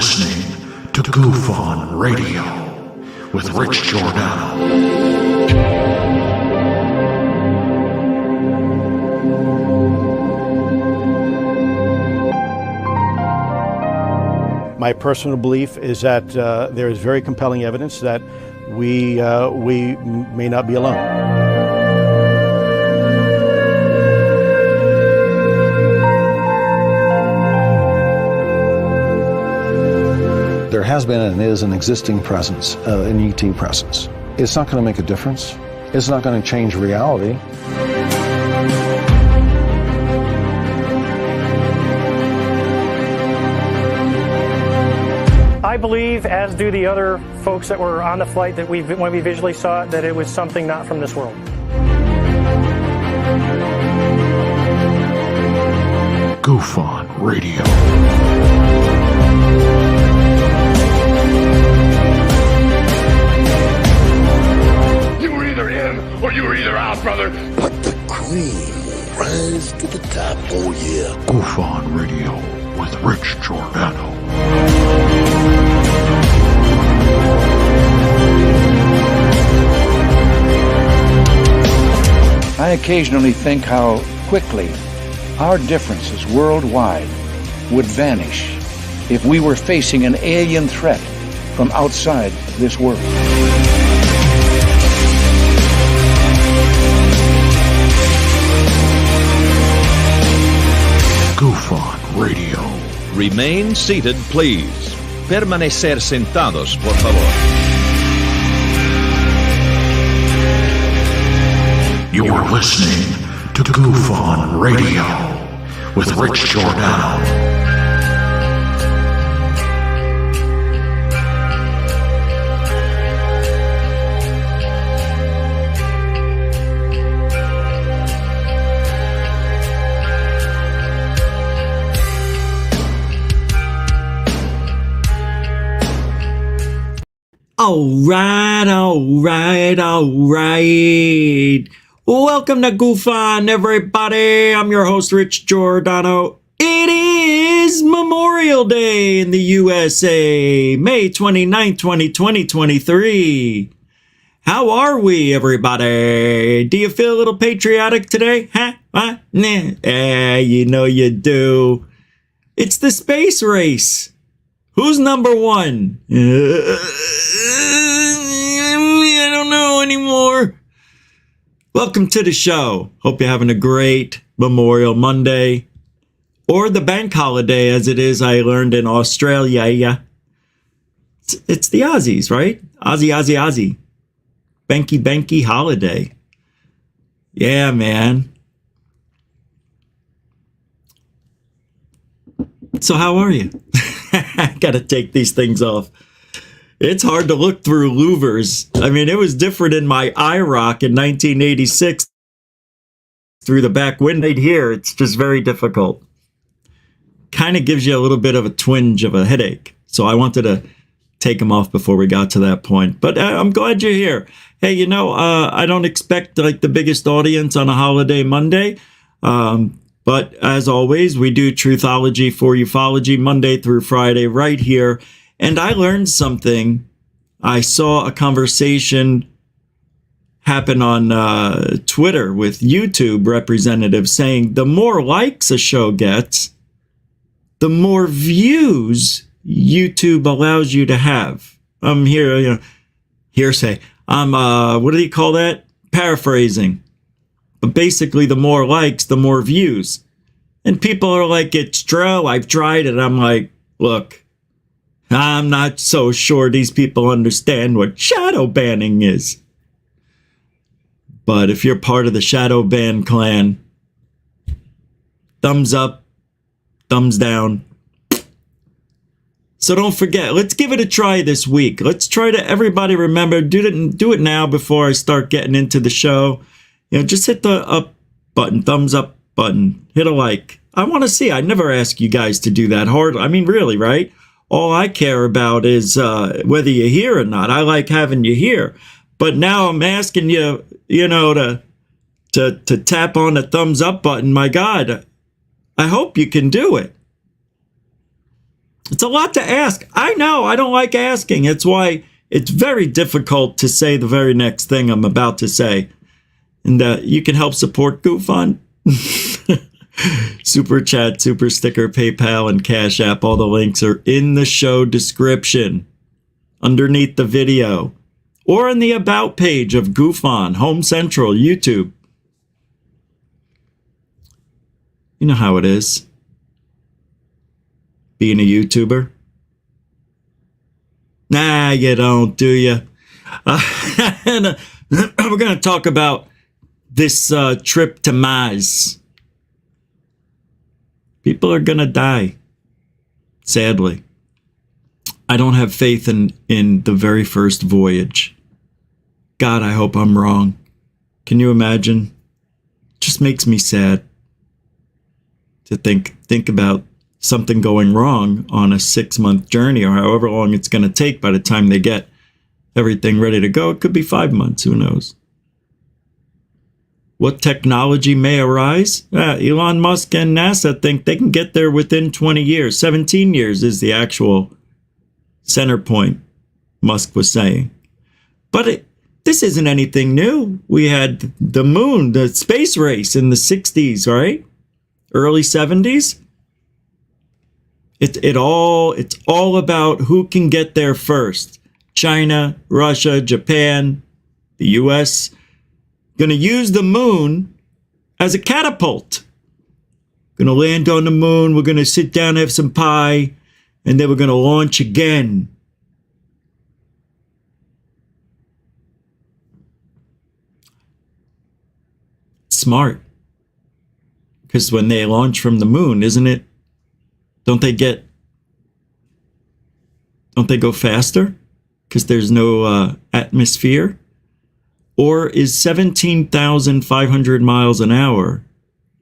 listening to Goof On Radio with Rich Giordano. My personal belief is that there is very compelling evidence that we may not be alone. There has been and is an existing presence, an ET presence. It's not going to make a difference. It's not going to change reality. I believe, as do the other folks that were on the flight, that when we visually saw it, that it was something not from this world. Goof On Radio. You were either in or you were either out, brother. But the cream will rise to the top, oh yeah. Goof On Radio with Rich Giordano. I occasionally think how quickly our differences worldwide would vanish if we were facing an alien threat from outside this world. Goof On Radio. Remain seated, please. Permanecer sentados, por favor. You're listening to Goof On Radio with Rich Giordano. All right. Welcome to Goof On, everybody. I'm your host, Rich Giordano. It is Memorial Day in the USA, May 29th, 2023. How are we, everybody? Do you feel a little patriotic today? Huh? Nah. You know you do. It's the space race. Who's number one? I don't know anymore. Welcome to the show. Hope you're having a great Memorial Monday, or the bank holiday as it is, I learned in Australia. It's the Aussies, right? Aussie. Banky holiday. Yeah, man. So how are you? I gotta take these things off. It's hard to look through louvers. I mean, it was different in my IROC in 1986 through the back window here. It's just very difficult. Kind of gives you a little bit of a twinge of a headache. So I wanted to take them off before we got to that point. But I'm glad you're here. Hey, I don't expect like the biggest audience on a holiday Monday. But as always, we do Truthology for Ufology Monday through Friday right here. And I learned something. I saw a conversation happen on Twitter with YouTube representatives saying the more likes a show gets, the more views YouTube allows you to have. I'm here, hearsay. What do you call that? Paraphrasing. But basically, the more likes, the more views. And people are like, it's true, I've tried it. I'm like, look, I'm not so sure these people understand what shadow banning is. But if you're part of the shadow ban clan, thumbs up, thumbs down. So don't forget, let's give it a try this week. Let's try to, everybody remember, do it now before I start getting into the show. Just hit the up button, thumbs up button, hit a like. I want to see. I never ask you guys to do that hard. I mean, really, right? All I care about is whether you're here or not. I like having you here. But now I'm asking you, to tap on the thumbs up button. My God, I hope you can do it. It's a lot to ask. I know, I don't like asking. It's why it's very difficult to say the very next thing I'm about to say. And you can help support GoFund. Super chat, super sticker, PayPal, and Cash App. All the links are in the show description, underneath the video, or in the About page of GoFund, Home Central, YouTube. You know how it is, being a YouTuber. Nah, you don't, do you? And, we're going to talk about this trip to Mars. People are going to die, sadly. I don't have faith in the very first voyage. God, I hope I'm wrong. Can you imagine? It just makes me sad to think about something going wrong on a 6-month journey, or however long it's going to take by the time they get everything ready to go. It could be 5 months, who knows? What technology may arise? Elon Musk and NASA think they can get there within 20 years. 17 years is the actual center point, Musk was saying. But this isn't anything new. We had the moon, the space race in the 60s, right? Early 70s. It's all about who can get there first. China, Russia, Japan, the US. Going to use the moon as a catapult. Going to land on the moon. We're going to sit down, have some pie, and then we're going to launch again. Smart. Because when they launch from the moon, isn't it? Don't they go faster? Because there's no atmosphere? Or is 17,500 miles an hour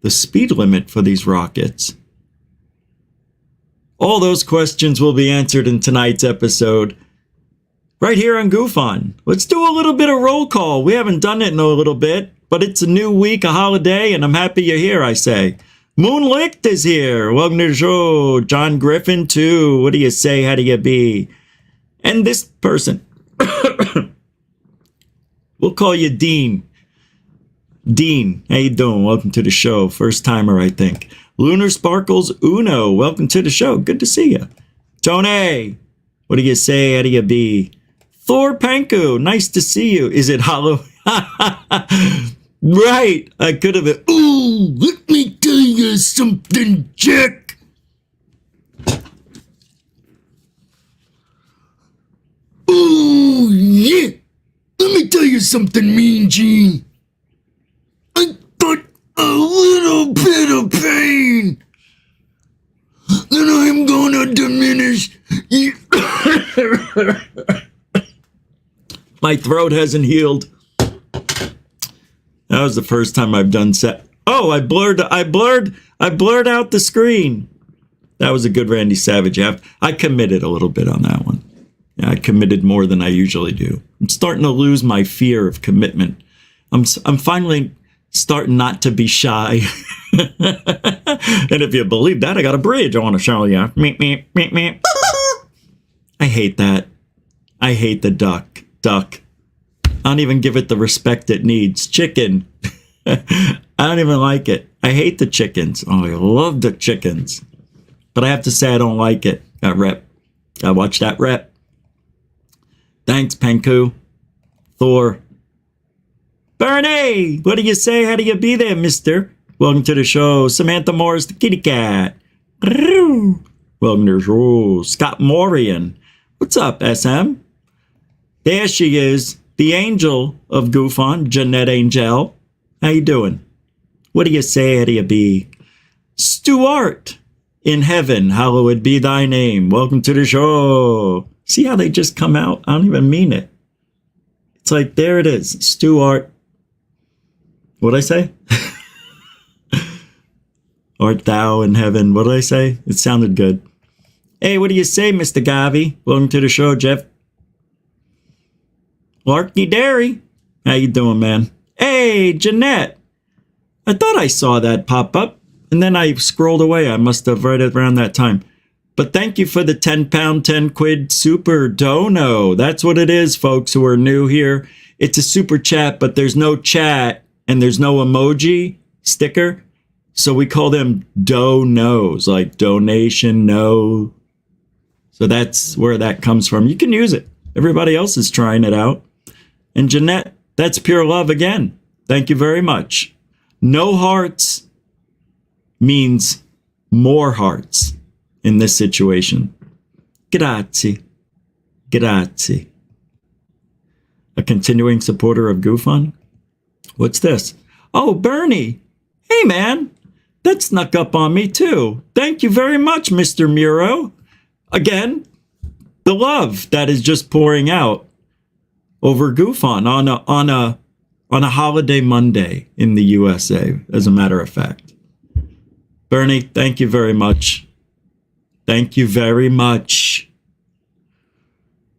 the speed limit for these rockets? All those questions will be answered in tonight's episode, right here on GoFund. Let's do a little bit of roll call. We haven't done it in a little bit, but it's a new week, a holiday, and I'm happy you're here, I say. Moonlicht is here. Welcome to the show. John Griffin, too. What do you say? How do you be? And this person... We'll call you Dean. Dean, how you doing? Welcome to the show. First timer, I think. Lunar Sparkles Uno, welcome to the show. Good to see you. Tony, what do you say? How do you be? Thor Panku, nice to see you. Is it Halloween? Right, I could have been. Ooh, let me tell you something, Jack. Ooh, yeah. Let me tell you something, Mean Gene. I got a little bit of pain. Then I'm gonna diminish. My throat hasn't healed. That was the first time I've done set. Oh, I blurred out the screen. That was a good Randy Savage. I committed a little bit on that one. Yeah, I committed more than I usually do. I'm starting to lose my fear of commitment. I'm finally starting not to be shy. And if you believe that, I got a bridge I want to show you. Meep, meep, meep, meep. I hate that. I hate the duck. I don't even give it the respect it needs. Chicken. I don't even like it. I hate the chickens. Oh, I love the chickens. But I have to say I don't like it. Got rep. Gotta watch that rep. Thanks, Panku. Thor. Bernie, what do you say? How do you be there, mister? Welcome to the show. Samantha Morris, the kitty cat. Welcome to the show. Scott Morian. What's up, SM? There she is, the angel of GoFund, Jeanette Angel. How you doing? What do you say? How do you be? Stuart, in heaven, hallowed be thy name. Welcome to the show. See how they just come out? I don't even mean it. It's like, there it is. Stuart. What'd I say? Art thou in heaven? What did I say? It sounded good. Hey, what do you say, Mr. Gavi? Welcome to the show, Jeff. Larky Dairy. How you doing, man? Hey, Jeanette. I thought I saw that pop up, and then I scrolled away. I must have right around that time. But thank you for the 10 pound, 10 quid super dono. That's what it is, folks who are new here. It's a super chat, but there's no chat and there's no emoji sticker. So we call them donos, like donation, no. So that's where that comes from. You can use it. Everybody else is trying it out. And Jeanette, that's pure love again. Thank you very much. No hearts means more hearts in this situation. Grazie. Grazie. A continuing supporter of GoFun? What's this? Oh, Bernie. Hey, man. That snuck up on me, too. Thank you very much, Mr. Muro. Again, the love that is just pouring out over GoFun on a holiday Monday in the USA, as a matter of fact. Bernie, thank you very much. Thank you very much.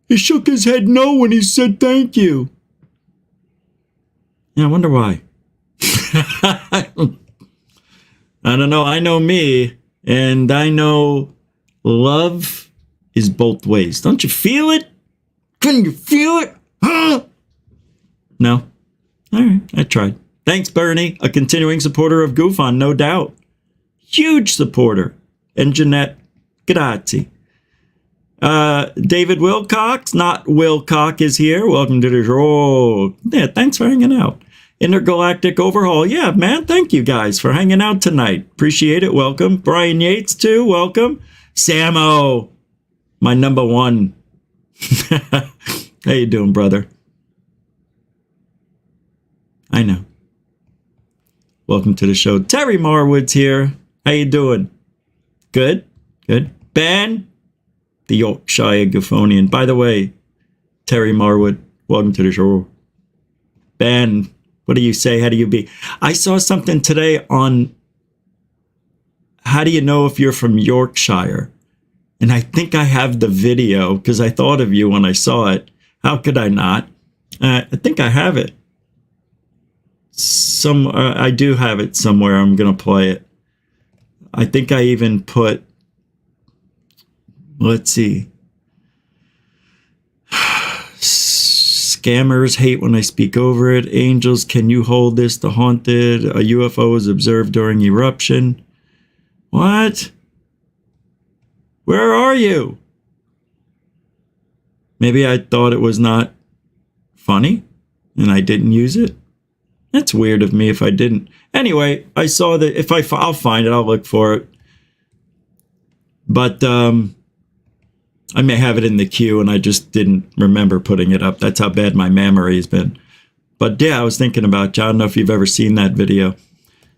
He shook his head no when he said thank you. Yeah, I wonder why. I don't know. I know me, and I know love is both ways. Don't you feel it? Can you feel it? Huh? No? All right, I tried. Thanks, Bernie, a continuing supporter of GoFun, no doubt. Huge supporter. And Jeanette, grazie. David Wilcox, not Wilcock, is here. Welcome to the show. Yeah, thanks for hanging out. Intergalactic Overhaul. Yeah, man, thank you guys for hanging out tonight. Appreciate it. Welcome. Brian Yates, too. Welcome. Samo, my number one. How you doing, brother? I know. Welcome to the show. Terry Marwood's here. How you doing? Good? Good. Ben, the Yorkshire Guffonian. By the way, Terry Marwood, welcome to the show. Ben, what do you say? How do you be? I saw something today on how do you know if you're from Yorkshire? And I think I have the video because I thought of you when I saw it. How could I not? I think I have it. I do have it somewhere. I'm going to play it. I think I even put, let's see. Scammers hate when I speak over it. Angels, can you hold this? The haunted. A UFO was observed during eruption. What? Where are you? Maybe I thought it was not funny and I didn't use it. That's weird of me if I didn't. Anyway, I saw that if I'll find it, I'll look for it. But I may have it in the queue and I just didn't remember putting it up. That's how bad my memory has been. But yeah, I was thinking about you. I don't know if you've ever seen that video.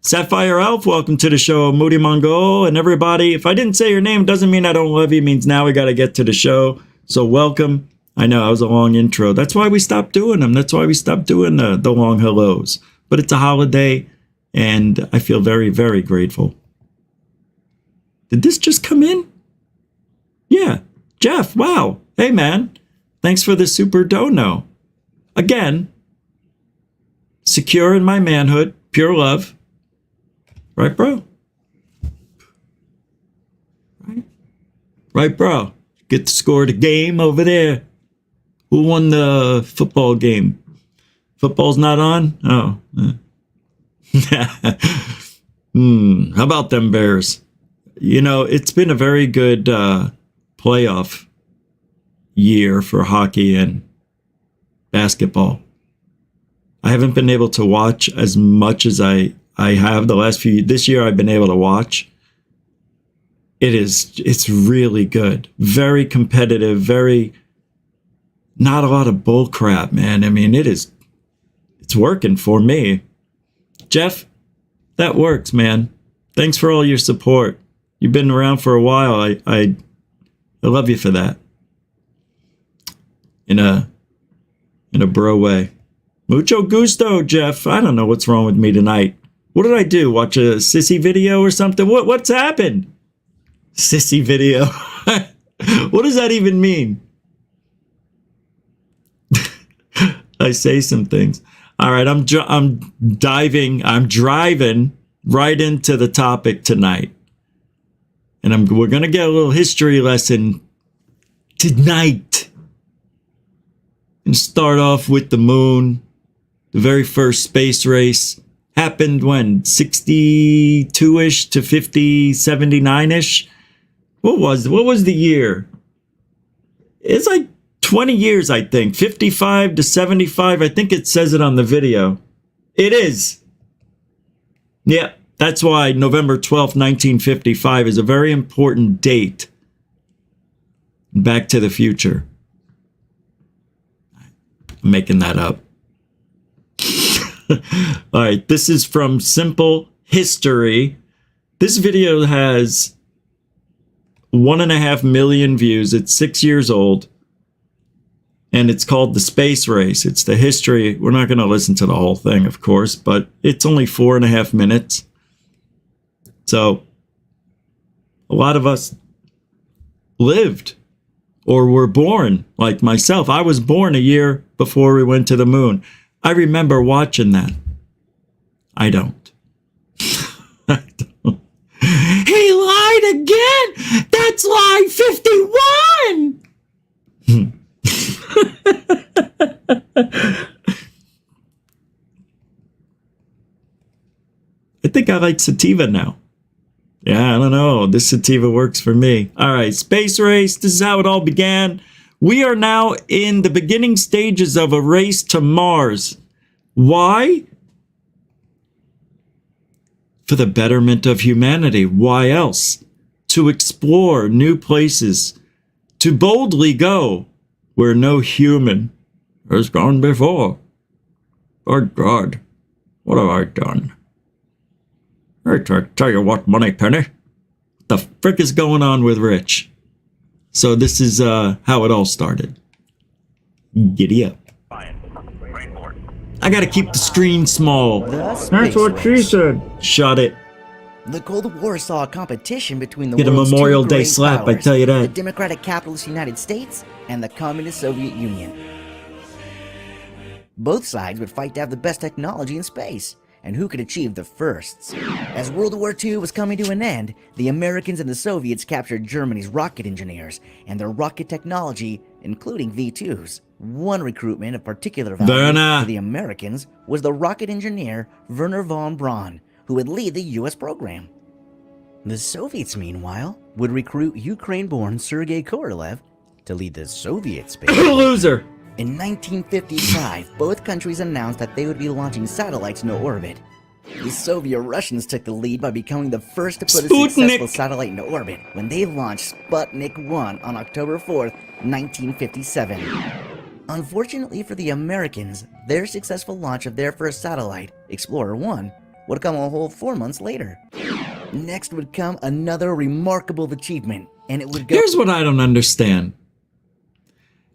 Sapphire Elf, welcome to the show. Moody Mongol and everybody. If I didn't say your name, doesn't mean I don't love you. It means now we got to get to the show. So welcome. I know, that was a long intro. That's why we stopped doing them. That's why we stopped doing the long hellos. But it's a holiday, and I feel very, very grateful. Did this just come in? Yeah. Jeff, wow. Hey, man. Thanks for the super dono. Again, secure in my manhood, pure love. Right, bro? Right, bro? Get to score the game over there. Who won the football game? Football's not on? Oh. How about them Bears? You know, it's been a very good playoff year for hockey and basketball. I haven't been able to watch as much as I have the last few. This year I've been able to watch. It's really good. Very competitive, not a lot of bull crap, man. I mean, it's working for me. Jeff, that works, man. Thanks for all your support. You've been around for a while. I love you for that. In a bro way. Mucho gusto, Jeff. I don't know what's wrong with me tonight. What did I do? Watch a sissy video or something? What's happened? Sissy video. What does that even mean? I say some things. All right, I'm driving right into the topic tonight. And we're going to get a little history lesson tonight. And start off with the moon. The very first space race happened when? 62-ish to 79-ish? What was the year? It's like 20 years, I think. 55 to 75. I think it says it on the video. It is. Yeah, that's why November 12th, 1955 is a very important date. Back to the Future. I'm making that up. All right, this is from Simple History. This video has 1.5 million views. It's 6 years old. And it's called The Space Race. It's the history. We're not going to listen to the whole thing, of course, but it's only 4.5 minutes. So, a lot of us lived or were born, like myself. I was born a year before we went to the moon. I remember watching that. I don't. I don't. He lied again! That's lie 51! I think I like sativa now. Yeah, I don't know. This sativa works for me. All right, space race. This is how it all began. We are now in the beginning stages of a race to Mars. Why? For the betterment of humanity. Why else? To explore new places. To boldly go where no human has gone before. Good God, what have I done? I tell you what, Moneypenny, what the frick is going on with Rich? So this is how it all started. Giddy up. I gotta keep the screen small. That's what she said. Shut it. The Cold War saw a competition between the Get a world's Memorial two Day great slap, I powers, tell you the that. Democratic Capitalist United States and the Communist Soviet Union. Both sides would fight to have the best technology in space, and who could achieve the firsts. As World War II was coming to an end, the Americans and the Soviets captured Germany's rocket engineers and their rocket technology, including V-2s. One recruitment of particular value to the Americans was the rocket engineer Wernher von Braun, who would lead the U.S. program. The Soviets, meanwhile, would recruit Ukraine-born Sergei Korolev to lead the Soviet space. Loser! In 1955, both countries announced that they would be launching satellites into orbit. The Soviet Russians took the lead by becoming the first to put a successful satellite into orbit when they launched Sputnik 1 on October 4th, 1957. Unfortunately for the Americans, their successful launch of their first satellite, Explorer 1, would come a whole 4 months later. Next would come another remarkable achievement, and it would go— Here's what I don't understand.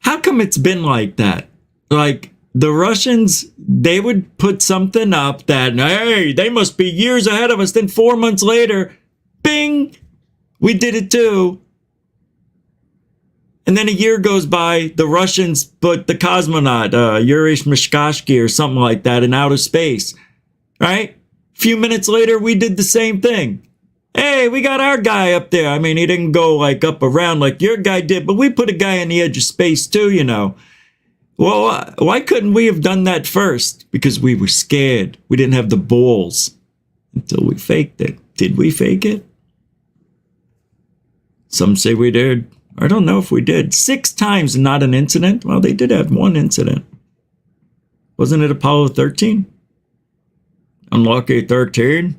How come it's been like that? Like, the Russians, they would put something up that, hey, they must be years ahead of us. Then 4 months later, bing, we did it too. And then a year goes by, the Russians put the cosmonaut, Yuri Shmashkashki or something like that in outer space, right? A few minutes later, we did the same thing. Hey, we got our guy up there. I mean, he didn't go like up around like your guy did, but we put a guy on the edge of space too, you know. Well, why couldn't we have done that first? Because we were scared. We didn't have the balls until we faked it. Did we fake it? Some say we did. I don't know if we did. 6 times and not an incident? Well, they did have one incident. Wasn't it Apollo 13? Unlucky 13?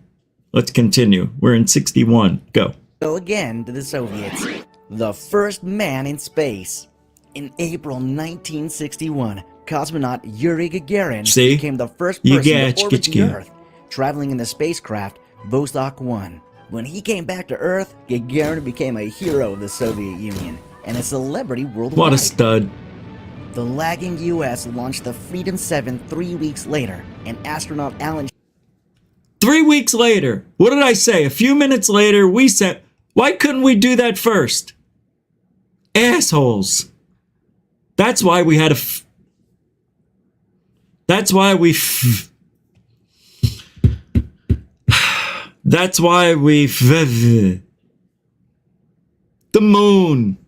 Let's continue. We're in 61. Go. Go again to the Soviets. The first man in space. In April 1961, cosmonaut Yuri Gagarin became the first person to orbit the Earth, traveling in the spacecraft Vostok 1. When he came back to Earth, Gagarin became a hero of the Soviet Union and a celebrity worldwide. What a stud. The lagging U.S. launched the Freedom 7 3 weeks later, and astronaut Alan 3 weeks later. What did I say? A few minutes later, we said, why couldn't we do that first? Assholes. That's why we had That's why we That's why we The moon.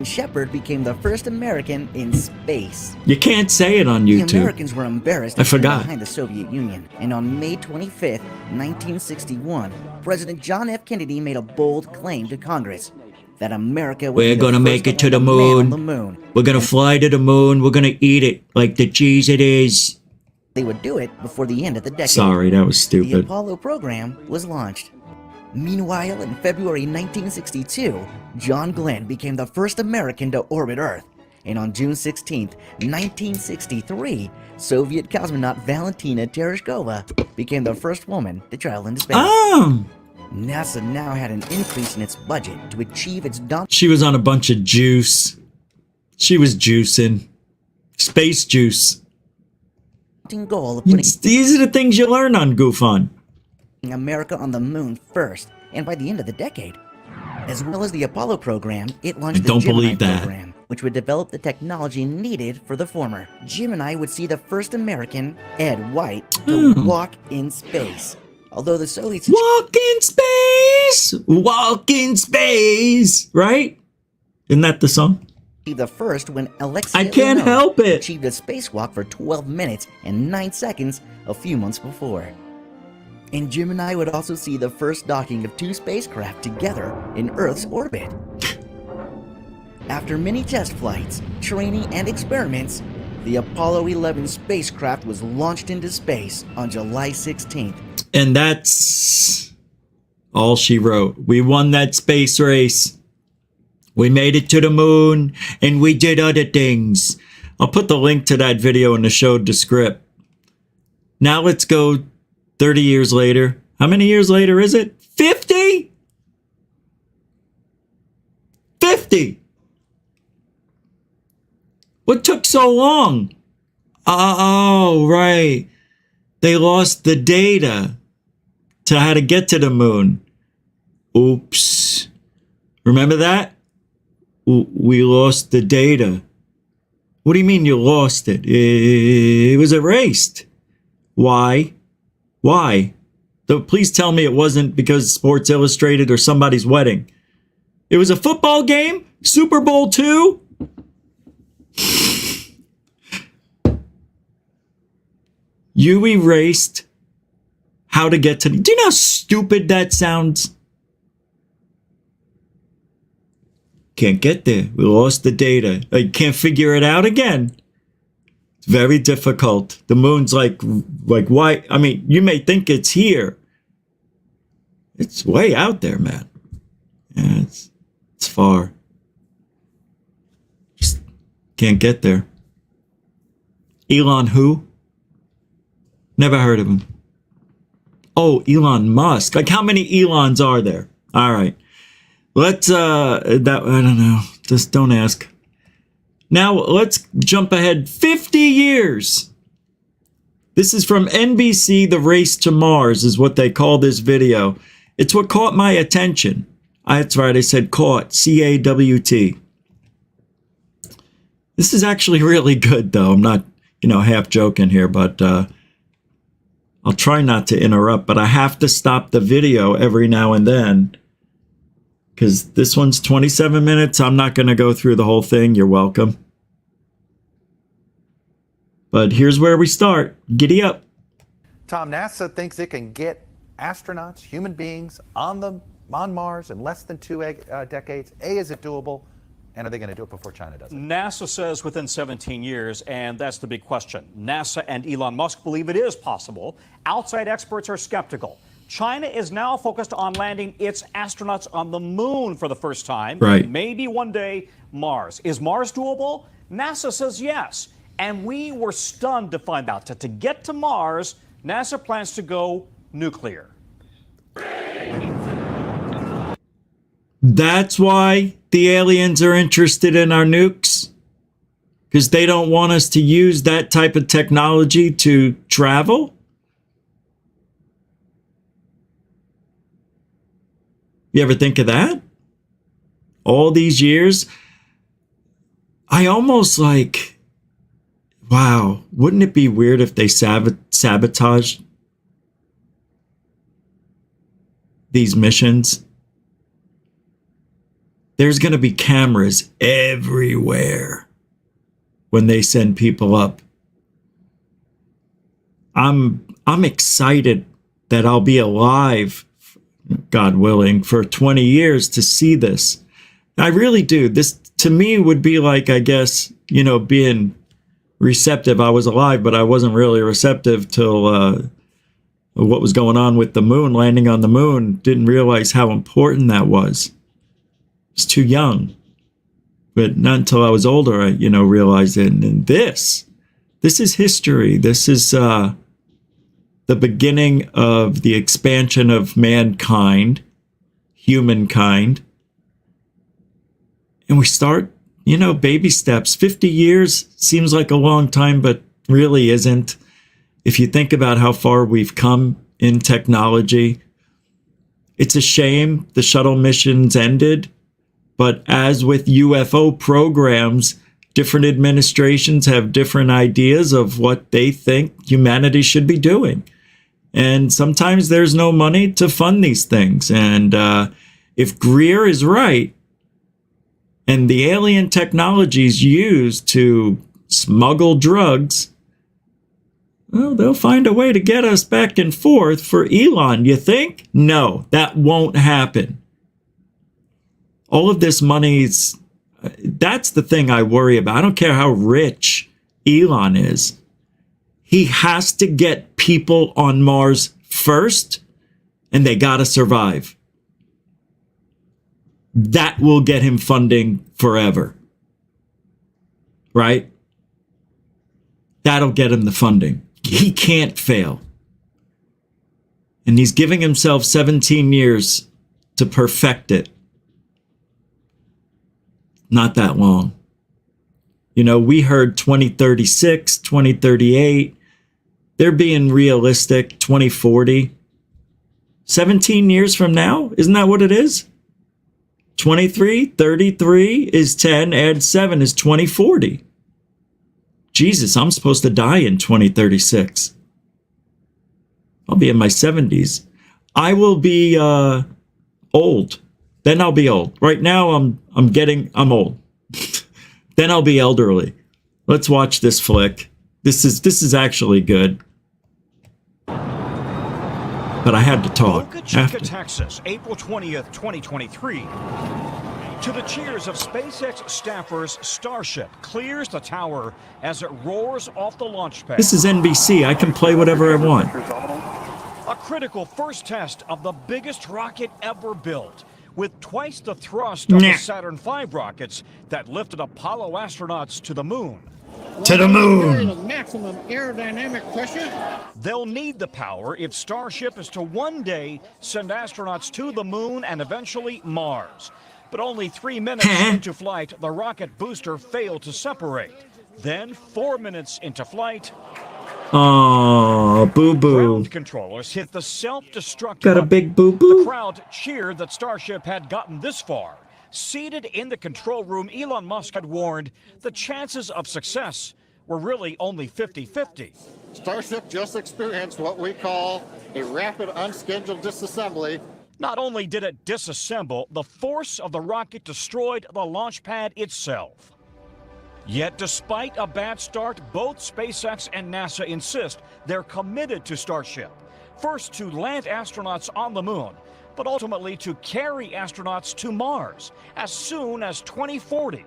Shepard became the first American in space. You can't say it on The YouTube. Americans were embarrassed I forgot. behind the Soviet Union, and on May 25th, 1961, President John F. Kennedy made a bold claim to Congress that America would We're be the gonna first make it to the man moon. on the moon. We're gonna fly to the moon. We're gonna eat it like the cheese it is. They would do it before the end of the decade. Sorry, that was The stupid. Apollo program was launched. Meanwhile, in February 1962, John Glenn became the first American to orbit Earth. And on June 16, 1963, Soviet cosmonaut Valentina Tereshkova became the first woman to travel into space. Oh, NASA now had an increase in its budget to achieve its she was on a bunch of juice. She was juicing. Space juice. daunting goal of putting These are the things you learn on Goof On. America on the moon first, and by the end of the decade. As well as the Apollo program, it launched the don't Gemini believe that. program, which would develop the technology needed for the former. Gemini would see the first American, Ed White, to walk in space. Although the Soviets Walk in space! Walk in space! Right? Isn't that the song? achieved the first when Alexei I can't Leonov help it. achieved a spacewalk for 12 minutes and 9 seconds a few months before. And Gemini would also see the first docking of 2 spacecraft together in Earth's orbit. After many test flights, training, and experiments, the Apollo 11 spacecraft was launched into space on July 16th. And that's all she wrote. We won that space race. We made it to the moon, and we did other things. I'll put the link to that video in the show descript. Now let's go 30 years later. How many years later is it? 50? 50! What took so long? Oh, right. They lost the data to how to get to the moon. Oops. Remember that? We lost the data. What do you mean you lost it? It was erased. Why? Why? Please tell me it wasn't because Sports Illustrated or somebody's wedding. It was a football game? Super Bowl II? You erased how to get to the... Do you know how stupid that sounds? Can't get there. We lost the data. I can't figure it out again. It's very difficult. The moon's like why? I mean, you may think it's here. It's way out there, man. Yeah, it's far. Just can't get there. Elon who? Never heard of him. Oh, Elon Musk. Like, how many Elons are there? All right. Let's, I don't know. Just don't ask. Now, let's jump ahead 50 years. This is from NBC, The Race to Mars is what they call this video. It's what caught my attention. That's right, I said caught. C-A-W-T. This is actually really good, though. I'm not, half joking here, but I'll try not to interrupt, but I have to stop the video every now and then because this one's 27 minutes. I'm not going to go through the whole thing. You're welcome. But here's where we start. Giddy up. Tom, NASA thinks it can get astronauts, human beings, on Mars in less than 2 decades. A, is it doable? And are they going to do it before China does it? NASA says within 17 years, and that's the big question. NASA and Elon Musk believe it is possible. Outside experts are skeptical. China is now focused on landing its astronauts on the moon for the first time. Right. Maybe one day Mars. Is Mars doable? NASA says yes. And we were stunned to find out that to get to Mars, NASA plans to go nuclear. That's why the aliens are interested in our nukes? Because they don't want us to use that type of technology to travel? You ever think of that? All these years? I almost wow, wouldn't it be weird if they sabotaged these missions? there's going to be cameras everywhere when they send people up. I'm excited that I'll be alive, God willing, for 20 years to see this. I really do. This, to me, would be like, I guess, being receptive. I was alive, but I wasn't really receptive till what was going on with the moon, landing on the moon. Didn't realize how important that was. I was too young. But not until I was older, I, realized it. And this is history. This is the beginning of the expansion of mankind, humankind. And we start, baby steps. 50 years seems like a long time, but really isn't. If you think about how far we've come in technology, it's a shame the shuttle missions ended. But as with UFO programs, different administrations have different ideas of what they think humanity should be doing. And sometimes there's no money to fund these things. And if Greer is right, and the alien technologies used to smuggle drugs, well, they'll find a way to get us back and forth for Elon, you think? No, that won't happen. All of this money's, that's the thing I worry about. I don't care how rich Elon is. He has to get people on Mars first, and they got to survive. That will get him funding forever. Right? That'll get him the funding. He can't fail. And he's giving himself 17 years to perfect it. Not that long. We heard 2036, 2038. They're being realistic, 2040. 17 years from now? Isn't that what it is? 23, 33 is 10, add 7 is 2040. Jesus, I'm supposed to die in 2036. I'll be in my 70s. I will be old. Then I'll be old. Right now I'm old. Then I'll be elderly. Let's watch this flick. This is actually good. But I had to talk. Boca Chica, Texas, April 20th, 2023. To the cheers of SpaceX staffers, Starship clears the tower as it roars off the launch pad. This is NBC. I can play whatever I want. A critical first test of the biggest rocket ever built, with twice the thrust of the Saturn V rockets that lifted Apollo astronauts to the moon. To the moon. Maximum aerodynamic pressure. They'll need the power if Starship is to one day send astronauts to the moon and eventually Mars. But only 3 minutes into flight, the rocket booster failed to separate. Then 4 minutes into flight, oh, boo-boo. Ground controllers hit the self-destruct Got a button. big boo-boo? The crowd cheered that Starship had gotten this far. Seated in the control room, Elon Musk had warned the chances of success were really only 50-50. Starship just experienced what we call a rapid unscheduled disassembly. Not only did it disassemble, the force of the rocket destroyed the launch pad itself. Yet despite a bad start, both SpaceX and NASA insist they're committed to Starship. First to land astronauts on the moon, but ultimately to carry astronauts to Mars as soon as 2040,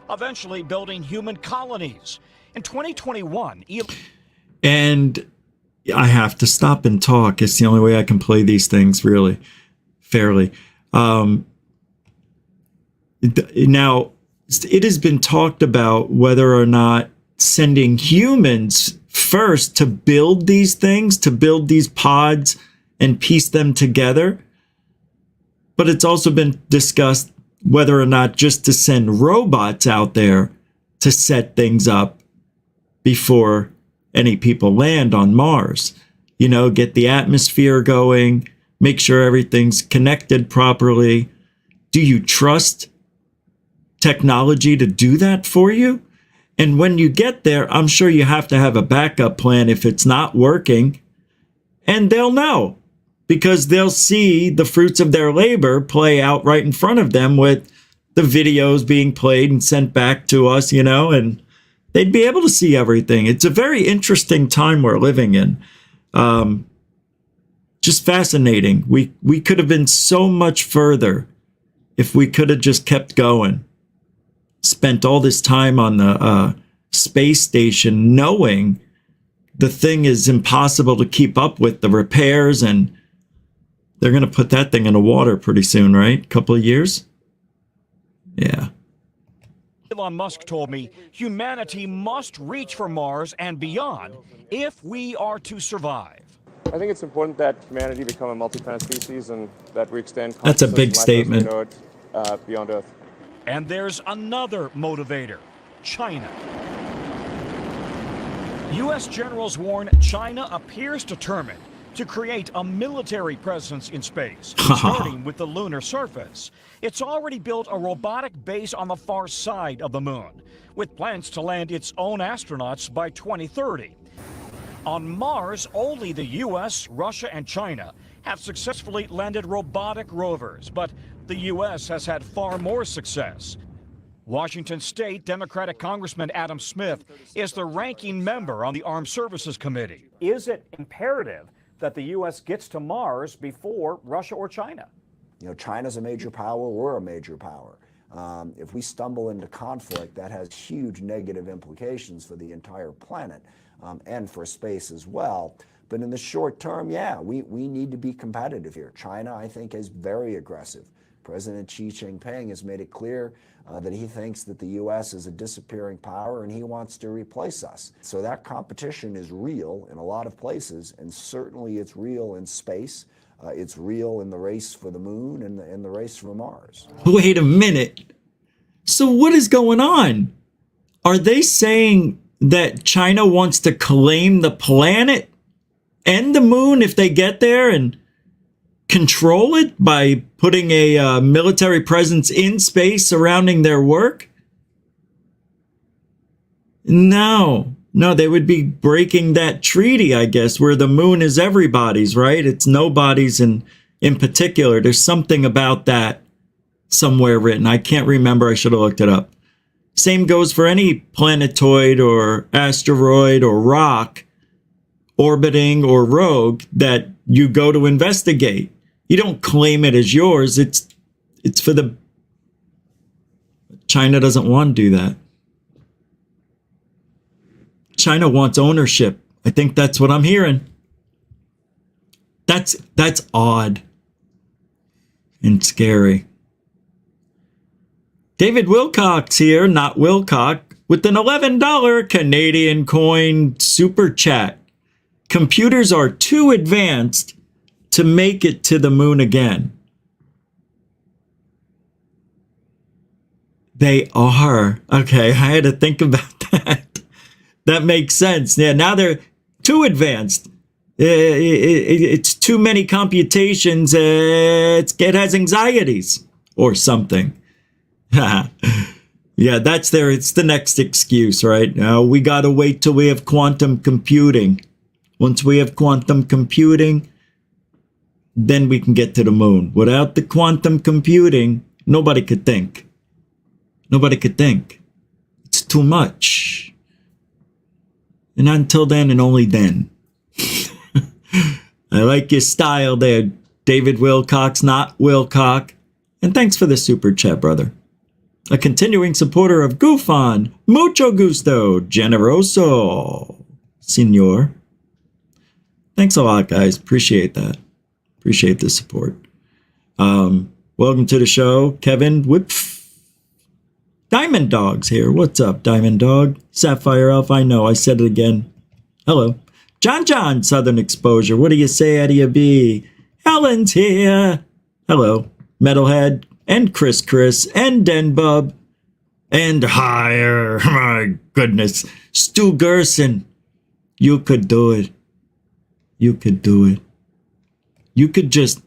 eventually building human colonies. In 2021, and I have to stop and talk. It's the only way I can play these things really fairly. Now, it has been talked about whether or not sending humans first to build these things, to build these pods and piece them together. But it's also been discussed whether or not just to send robots out there to set things up before any people land on Mars. Get the atmosphere going, make sure everything's connected properly. Do you trust technology to do that for you? And when you get there, I'm sure you have to have a backup plan if it's not working. And they'll know, because they'll see the fruits of their labor play out right in front of them with the videos being played and sent back to us, you know, and they'd be able to see everything. It's a very interesting time we're living in. Just fascinating. We could have been so much further if we could have just kept going. Spent all this time on the space station knowing the thing is impossible to keep up with, the repairs, and they're going to put that thing in the water pretty soon, right? Couple of years? Yeah. Elon Musk told me humanity must reach for Mars and beyond if we are to survive. I think it's important that humanity become a multi-planet species and that we extend That's a big statement. Beyond Earth. And there's another motivator, China. U.S. generals warn China appears determined to create a military presence in space, starting with the lunar surface. It's already built a robotic base on the far side of the moon, with plans to land its own astronauts by 2030. On Mars, only the U.S., Russia, and China have successfully landed robotic rovers, but the U.S. has had far more success. Washington State Democratic Congressman Adam Smith is the ranking member on the Armed Services Committee. Is it imperative that the U.S. gets to Mars before Russia or China? You know, China's a major power, we're a major power. If we stumble into conflict, that has huge negative implications for the entire planet and for space as well. But in the short term, yeah, we need to be competitive here. China, I think, is very aggressive. President Xi Jinping has made it clear that he thinks that the U.S. is a disappearing power and he wants to replace us. So that competition is real in a lot of places, and certainly it's real in space. It's real in the race for the moon and in the race for Mars. Wait a minute. So what is going on? Are they saying that China wants to claim the planet and the moon if they get there and control it by putting a military presence in space surrounding their work? No, they would be breaking that treaty, I guess, where the moon is everybody's, right? It's nobody's in particular. There's something about that somewhere written. I can't remember. I should have looked it up. Same goes for any planetoid or asteroid or rock orbiting or rogue that you go to investigate. You don't claim it as yours. It's for the... China doesn't want to do that. China wants ownership. I think that's what I'm hearing. That's odd and scary. David Wilcox here, not Wilcock, with an $11 Canadian coin super chat. Computers are too advanced to make it to the moon again. They are. Okay, I had to think about that. That makes sense. Yeah, now they're too advanced. It's too many computations. It has anxieties or something. Yeah, it's the next excuse, right? Now we got to wait till we have quantum computing. Once we have quantum computing, then we can get to the moon. Without the quantum computing, nobody could think. Nobody could think. It's too much. And not until then and only then. I like your style there, David Wilcox, not Wilcock. And thanks for the super chat, brother. A continuing supporter of Goofon, mucho gusto, generoso, senor. Thanks a lot, guys. Appreciate that. Appreciate the support. Welcome to the show, Kevin Whip. Diamond Dog's here. What's up, Diamond Dog? Sapphire Elf, I know. I said it again. Hello. John, Southern Exposure. What do you say out of your bee? Helen's here. Hello. Metalhead. And Chris, and Denbub, and higher. My goodness. Stu Gerson. You could do it. You could do it. You could just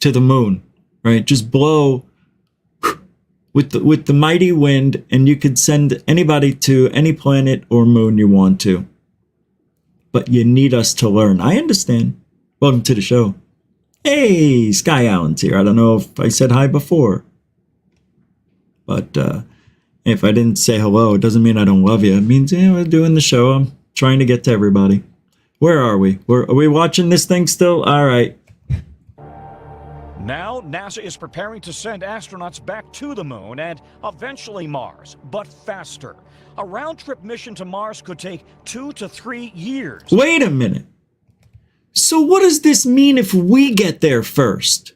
to the moon, right? Just blow with the mighty wind, and you could send anybody to any planet or moon you want to. But you need us to learn. I understand. Welcome to the show. Hey, Sky Allen's here. I don't know if I said hi before. But if I didn't say hello, it doesn't mean I don't love you. It means, we're doing the show. I'm trying to get to everybody. Where are we? Are we watching this thing still? All right. Now, NASA is preparing to send astronauts back to the moon and eventually Mars, but faster. A round-trip mission to Mars could take 2 to 3 years. Wait a minute. So what does this mean if we get there first?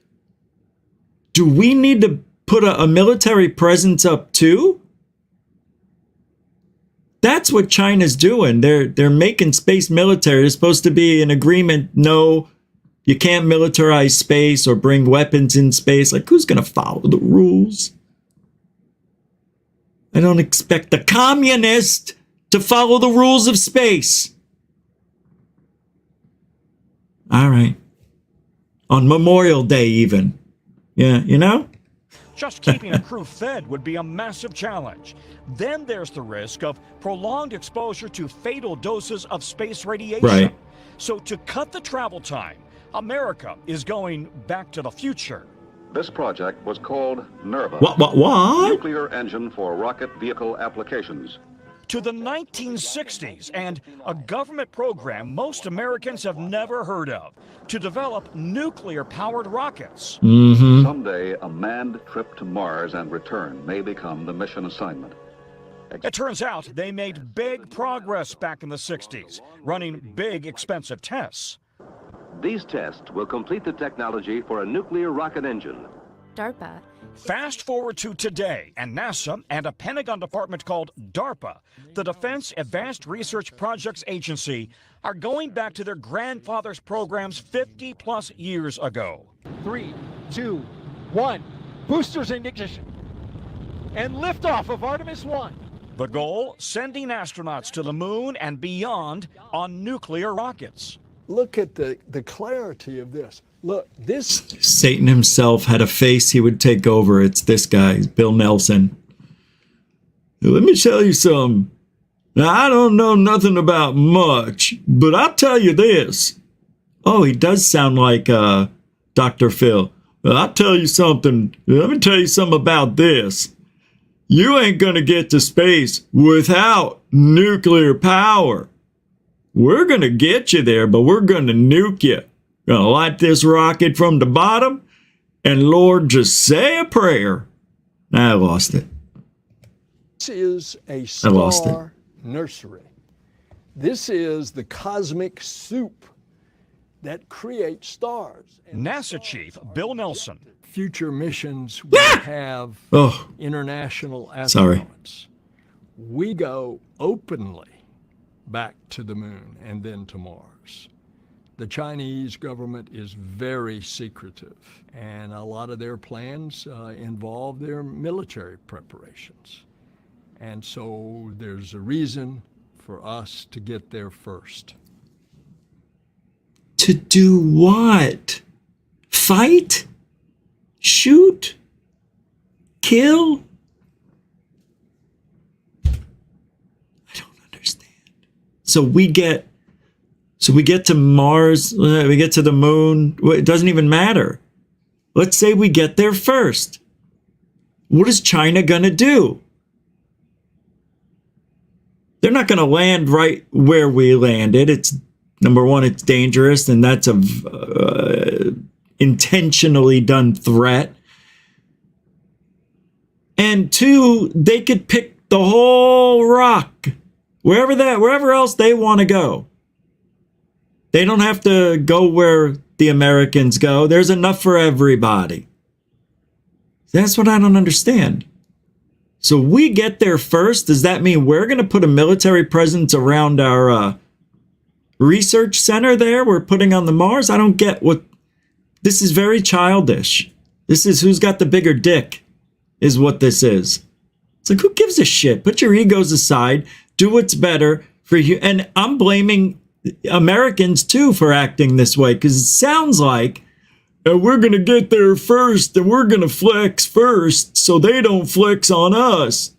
Do we need to put a military presence up too? That's what China's doing. They're making space military. There's supposed to be an agreement. No, you can't militarize space or bring weapons in space. Like, who's going to follow the rules? I don't expect the communist to follow the rules of space. All right. On Memorial Day even. Yeah, you know? Just keeping a crew fed would be a massive challenge. Then there's the risk of prolonged exposure to fatal doses of space radiation. Right. So to cut the travel time, America is going back to the future. This project was called NERVA. What? Nuclear Engine for Rocket Vehicle Applications. To the 1960s and a government program most Americans have never heard of to develop nuclear-powered rockets. Mm-hmm. Someday, a manned trip to Mars and return may become the mission assignment. It turns out they made big progress back in the 60s, running big, expensive tests. These tests will complete the technology for a nuclear rocket engine. DARPA. Fast forward to today, and NASA and a Pentagon department called DARPA, the Defense Advanced Research Projects Agency, are going back to their grandfather's programs 50-plus years ago. 3, 2, 1. Boosters in ignition. And liftoff of Artemis 1. The goal, sending astronauts to the moon and beyond on nuclear rockets. Look at the clarity of this. Look, this... Satan himself had a face he would take over. It's this guy, Bill Nelson. Let me tell you something. Now, I don't know nothing about much, but I'll tell you this. Oh, he does sound like Dr. Phil. Well, I'll tell you something. Let me tell you something about this. You ain't going to get to space without nuclear power. We're going to get you there, but we're going to nuke you. Going to light this rocket from the bottom, and Lord, just say a prayer. I lost it. This is a star nursery. This is the cosmic soup that creates stars. And NASA Chief Bill Nelson. Future missions will have international astronauts. Sorry. We go openly back to the moon and then to Mars. The Chinese government is very secretive, and a lot of their plans involve their military preparations. And so there's a reason for us to get there first. To do what? Fight? Shoot? Kill? I don't understand. So we get to Mars, we get to the moon. It doesn't even matter. Let's say we get there first. What is China going to do? They're not going to land right where we landed. It's number one, it's dangerous, and that's a intentionally done threat. And two, they could pick the whole rock, wherever else they want to go. They don't have to go where the Americans go. There's enough for everybody. That's what I don't understand. So we get there first. Does that mean we're going to put a military presence around our research center there we're putting on the Mars? I don't get what... This is very childish. This is who's got the bigger dick is what this is. It's like, who gives a shit? Put your egos aside. Do what's better for you. And I'm blaming Americans too for acting this way, because it sounds like we're going to get there first and we're going to flex first so they don't flex on us.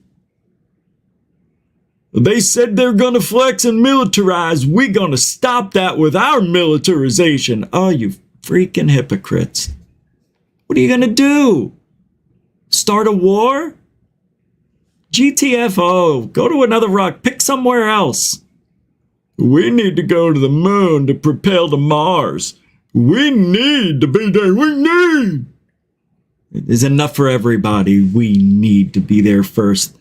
They said they're going to flex and militarize. We're going to stop that with our militarization. Oh, you freaking hypocrites. What are you going to do? Start a war? GTFO, go to another rock, pick somewhere else. We need to go to the moon to propel to Mars. We need to be there. We need. It is enough for everybody. We need to be there first.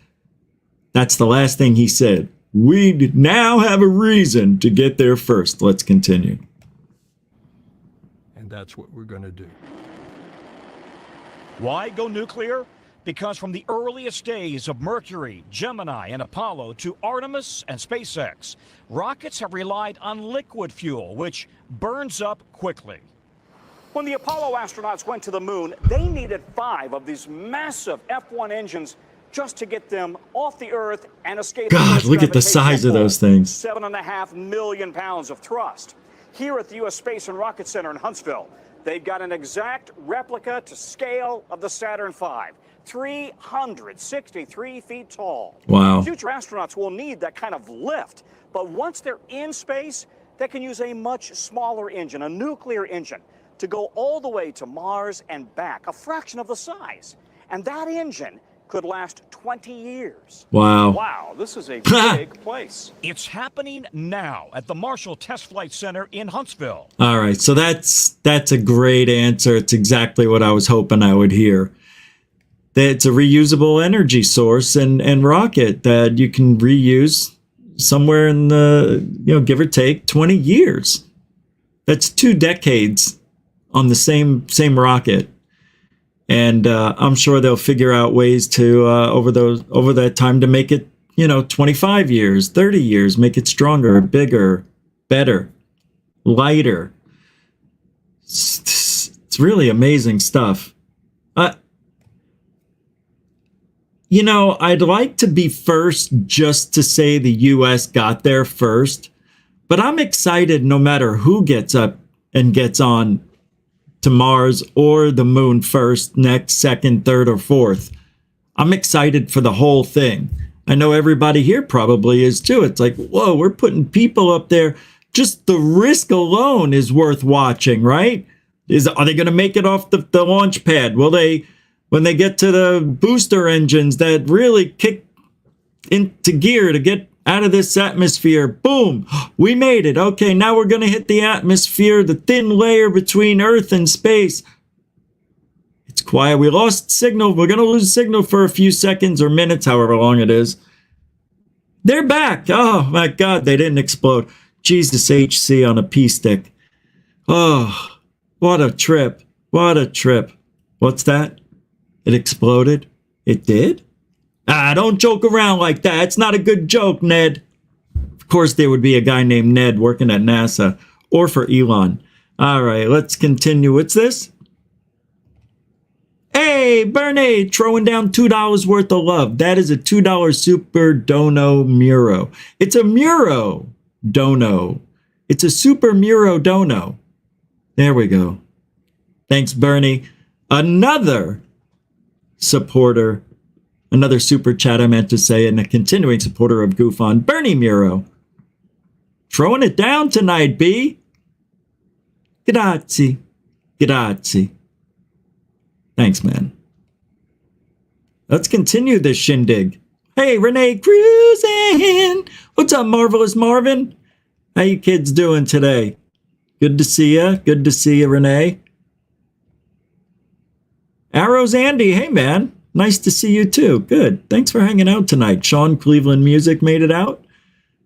That's the last thing he said. We now have a reason to get there first. Let's continue. And that's what we're going to do. Why go nuclear? Because from the earliest days of Mercury, Gemini, and Apollo to Artemis and SpaceX, rockets have relied on liquid fuel, which burns up quickly. When the Apollo astronauts went to the moon, they needed 5 of these massive F-1 engines just to get them off the Earth and escape. God, look at the size of those things. 7.5 million pounds of thrust. Here at the U.S. Space and Rocket Center in Huntsville, they've got an exact replica to scale of the Saturn V, 363 feet tall. Wow. Future astronauts will need that kind of lift, but once they're in space, they can use a much smaller engine, a nuclear engine, to go all the way to Mars and back, a fraction of the size. And that engine could last 20 years. Wow. Wow, this is a big place. It's happening now at the Marshall Test Flight Center in Huntsville. All right, so that's a great answer. It's exactly what I was hoping I would hear. It's a reusable energy source and rocket that you can reuse somewhere in the, give or take 20 years. That's 2 decades on the same rocket. And I'm sure they'll figure out ways to over that time to make it, 25 years, 30 years, make it stronger, bigger, better, lighter. It's really amazing stuff. I'd like to be first just to say the U.S. got there first, but I'm excited no matter who gets up and gets on to Mars or the moon first, next, second, third, or fourth. I'm excited for the whole thing. I know everybody here probably is too. It's like, whoa, we're putting people up there. Just the risk alone is worth watching, right? Are they going to make it off the launch pad? Will they, when they get to the booster engines that really kick into gear to get out of this atmosphere, boom, we made it. Okay, now we're going to hit the atmosphere, the thin layer between Earth and space. It's quiet. We lost signal. We're going to lose signal for a few seconds or minutes, however long it is. They're back. Oh, my God, they didn't explode. Jesus HC on a pea stick. Oh, what a trip. What a trip. What's that? It exploded? It did? Don't joke around like that. It's not a good joke, Ned. Of course, there would be a guy named Ned working at NASA or for Elon. All right, let's continue. What's this? Hey, Bernie, throwing down $2 worth of love. That is a $2 Super Dono Muro. It's a Muro Dono. It's a Super Muro Dono. There we go. Thanks, Bernie. Another supporter. Another super chat I meant to say, and a continuing supporter of Goof On, Bernie Muro. Throwing it down tonight, B. Grazie. Grazie. Thanks, man. Let's continue this shindig. Hey, Renee Cruising. What's up, Marvelous Marvin? How you kids doing today? Good to see ya. Good to see you, Renee. Arrows Andy. Hey, man. Nice to see you too. Good. Thanks for hanging out tonight. Sean Cleveland Music made it out.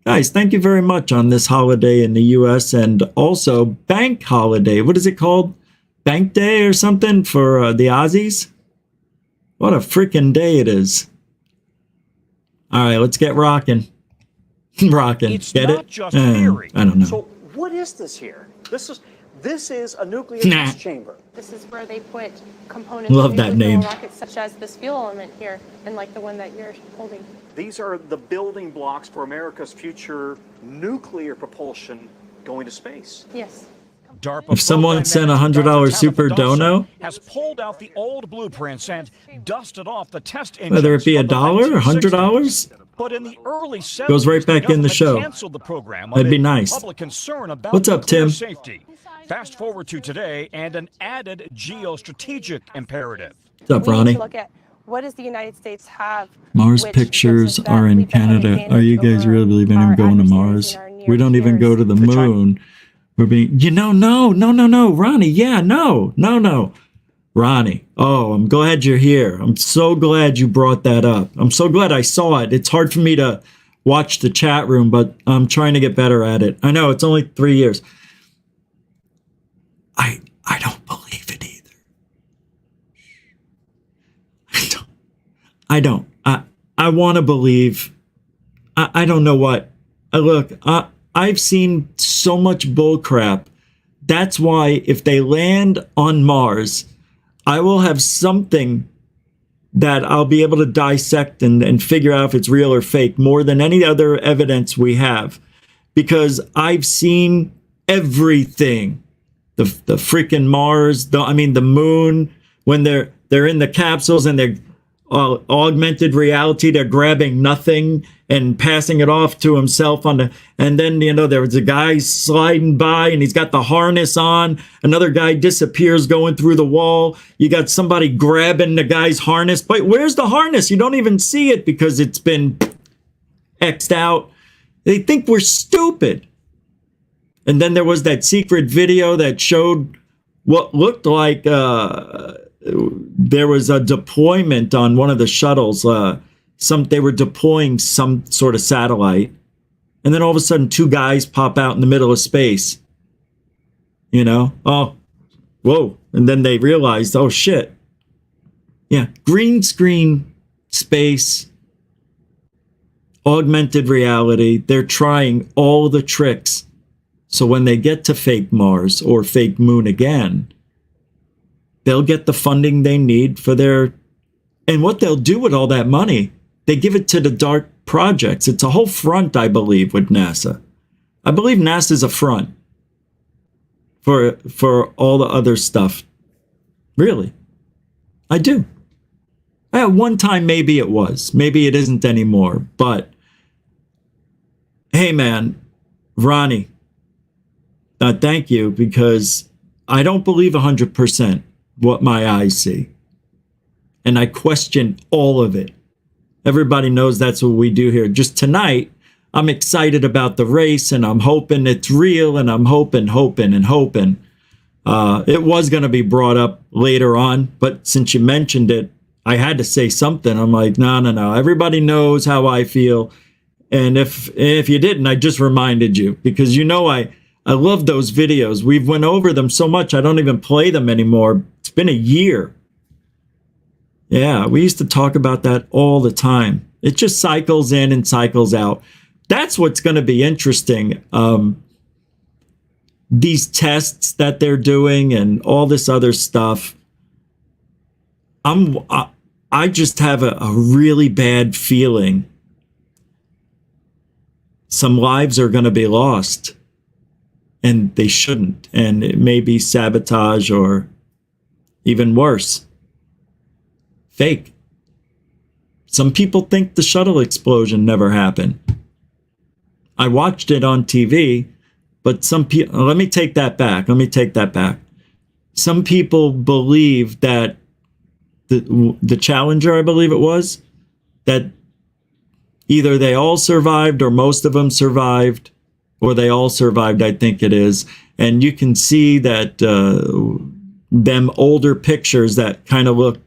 Guys, thank you very much on this holiday in the U.S. and also bank holiday. What is it called? Bank Day or something for the Aussies? What a freaking day it is. All right, let's get rocking. Rocking. It's get not it? just theory. I don't know. So what is this here? This is a nuclear test chamber. This is where they put components Love of that nuclear name. rockets, such as this fuel element here, and like the one that you're holding. These are the building blocks for America's future nuclear propulsion going to space. Yes. If someone sent $100 Super Dono, has pulled out the old blueprints and dusted off the test engines. whether it be $1 or $100, But in the early 70s, goes right back in the show. canceled the program That'd be nice. Public concern about What's up, nuclear Tim? Safety. Fast forward to today and an added geostrategic imperative. What's up, We need Ronnie? to look at what does the United States have? Mars which pictures gives us that are in leap ahead Canada. advantage Are you guys over really believing our in going to adversaries Mars? and our near We don't even go peers? to the moon. We're being, no, Ronnie. Yeah, no. Ronnie, I'm glad you're here. I'm so glad you brought that up. I'm so glad I saw it. It's hard for me to watch the chat room, but I'm trying to get better at it. I know it's only 3 years. I don't believe it either. I don't. I want to believe. I don't know what. Look, I've seen so much bull crap. That's why if they land on Mars, I will have something that I'll be able to dissect and figure out if it's real or fake more than any other evidence we have. Because I've seen everything. The freaking Mars, the moon, when they're in the capsules and they're augmented reality, they're grabbing nothing and passing it off to himself and then there was a guy sliding by and he's got the harness on, another guy disappears going through the wall, you got somebody grabbing the guy's harness, but where's the harness? You don't even see it because it's been X'd out. They think we're stupid. And then there was that secret video that showed what looked like there was a deployment on one of the shuttles. They were deploying some sort of satellite. And then all of a sudden, two guys pop out in the middle of space. Oh, whoa. And then they realized, oh, shit. Yeah, green screen space, augmented reality. They're trying all the tricks. So when they get to fake Mars or fake moon again, they'll get the funding they need for and what they'll do with all that money, they give it to the dark projects. It's a whole front, I believe, with NASA. I believe NASA's a front for all the other stuff. Really. I do. At one time, maybe it was. Maybe it isn't anymore. But, hey, man, Ronnie, thank you, because I don't believe 100% what my eyes see. And I question all of it. Everybody knows that's what we do here. Just tonight, I'm excited about the race and I'm hoping it's real and I'm hoping. It was going to be brought up later on, but since you mentioned it, I had to say something. I'm like, no. Everybody knows how I feel. And if you didn't, I just reminded you because I love those videos. We've went over them so much, I don't even play them anymore. It's been a year. Yeah, we used to talk about that all the time. It just cycles in and cycles out. That's what's going to be interesting. These tests that they're doing and all this other stuff. I just have a really bad feeling some lives are going to be lost. And they shouldn't. And it may be sabotage or even worse, fake. Some people think the shuttle explosion never happened. I watched it on TV, but some people, let me take that back. Some people believe that the Challenger, I believe it was, that either they all survived or most of them survived, or they all survived, I think it is. And you can see that them older pictures that kind of look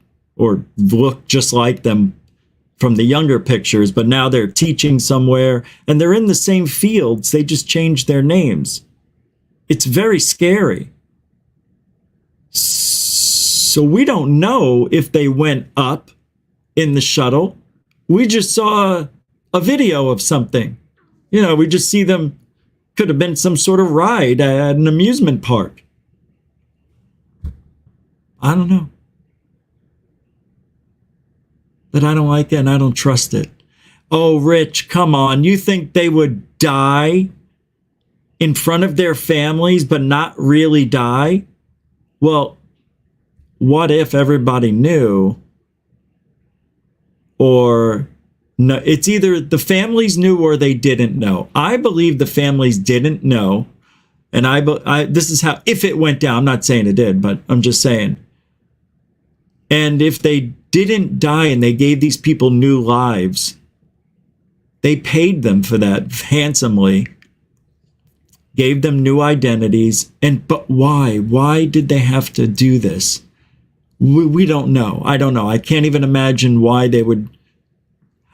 just like them from the younger pictures, but now they're teaching somewhere and they're in the same fields. They just changed their names. It's very scary. So we don't know if they went up in the shuttle. We just saw a video of something. We just see them. Could have been some sort of ride at an amusement park. I don't know. But I don't like it and I don't trust it. Oh, Rich, come on. You think they would die in front of their families but not really die? Well, what if everybody knew? Or no, it's either the families knew or they didn't know. I believe the families didn't know. And this is how, if it went down, I'm not saying it did, but I'm just saying. And if they didn't die and they gave these people new lives. They paid them for that handsomely, gave them new identities. But why? Why did they have to do this? We don't know. I don't know. I can't even imagine why they would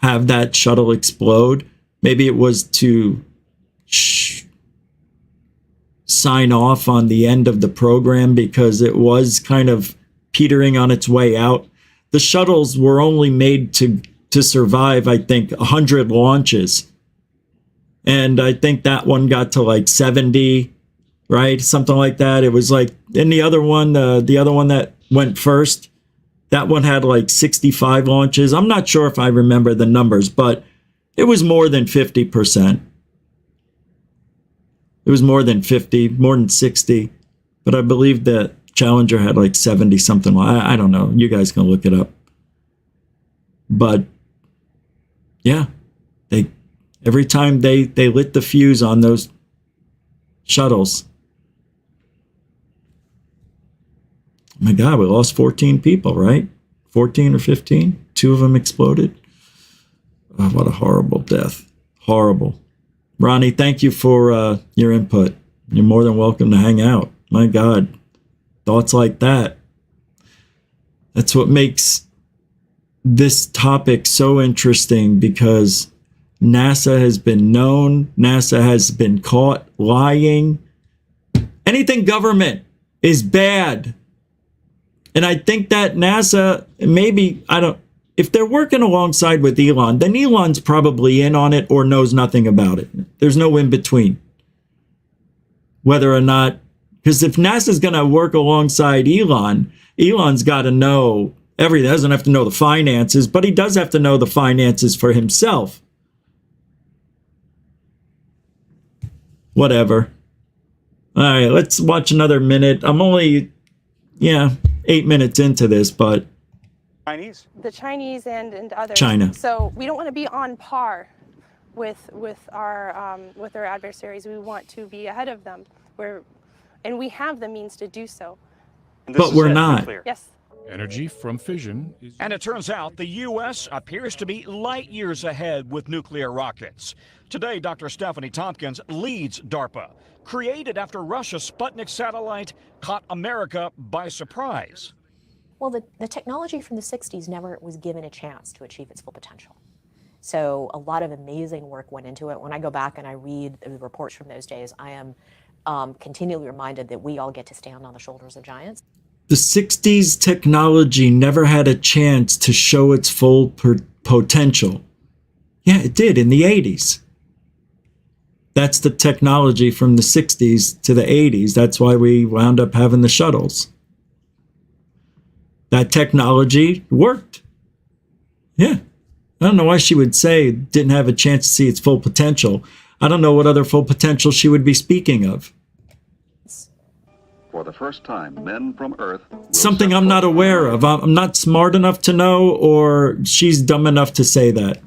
have that shuttle explode. Maybe it was to sign off on the end of the program because it was kind of petering on its way out. The shuttles were only made to survive, I think, 100 launches. And I think that one got to like 70, right? Something like that. It was like, and the other one that went first, that one had like 65 launches. I'm not sure if I remember the numbers, but it was more than 50%. It was more than 50, more than 60. But I believe that Challenger had like 70 something. I don't know. You guys can look it up. But yeah, every time they lit the fuse on those shuttles. Oh my God, we lost 14 people, right? 14 or 15? 2 of them exploded. Oh, what a horrible death. Horrible. Ronnie, thank you for your input. You're more than welcome to hang out. My God, thoughts like that. That's what makes this topic so interesting, because NASA has been known, NASA has been caught lying. Anything government is bad. And I think that NASA, maybe, if they're working alongside with Elon, then Elon's probably in on it or knows nothing about it. There's no in between. Whether or not, because if NASA's going to work alongside Elon's got to know everything. He doesn't have to know the finances, but he does have to know the finances for himself. Whatever. All right, let's watch another minute. I'm only, 8 minutes into this, but Chinese? The Chinese and others. China. So we don't want to be on par with our adversaries. We want to be ahead of them. And we have the means to do so. But we're not. Yes. Energy from fission is... And it turns out the U.S. appears to be light years ahead with nuclear rockets. Today, Dr. Stephanie Tompkins leads DARPA, created after Russia's Sputnik satellite caught America by surprise. Well, the technology from the 60s never was given a chance to achieve its full potential. So a lot of amazing work went into it. When I go back and I read the reports from those days, I am continually reminded that we all get to stand on the shoulders of giants. The 60s technology never had a chance to show its full potential. Yeah, it did in the 80s. That's the technology from the 60s to the 80s. That's why we wound up having the shuttles. That technology worked. Yeah. I don't know why she would say it didn't have a chance to see its full potential. I don't know what other full potential she would be speaking of. For the first time, men from Earth... Something I'm not aware of. I'm not smart enough to know, or she's dumb enough to say that.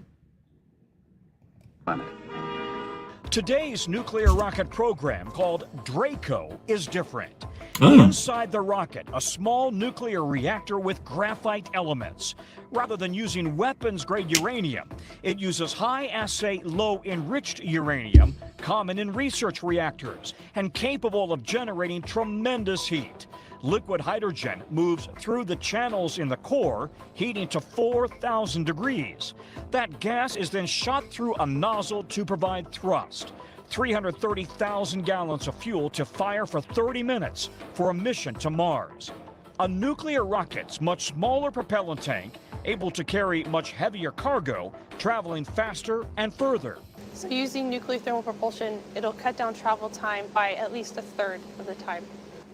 Today's nuclear rocket program, called Draco, is different. Oh. Inside the rocket, a small nuclear reactor with graphite elements. Rather than using weapons-grade uranium, it uses high-assay, low-enriched uranium, common in research reactors, and capable of generating tremendous heat. Liquid hydrogen moves through the channels in the core, heating to 4,000 degrees. That gas is then shot through a nozzle to provide thrust. 330,000 gallons of fuel to fire for 30 minutes for a mission to Mars. A nuclear rocket's much smaller propellant tank, able to carry much heavier cargo, traveling faster and further. So using nuclear thermal propulsion, it'll cut down travel time by at least a third of the time.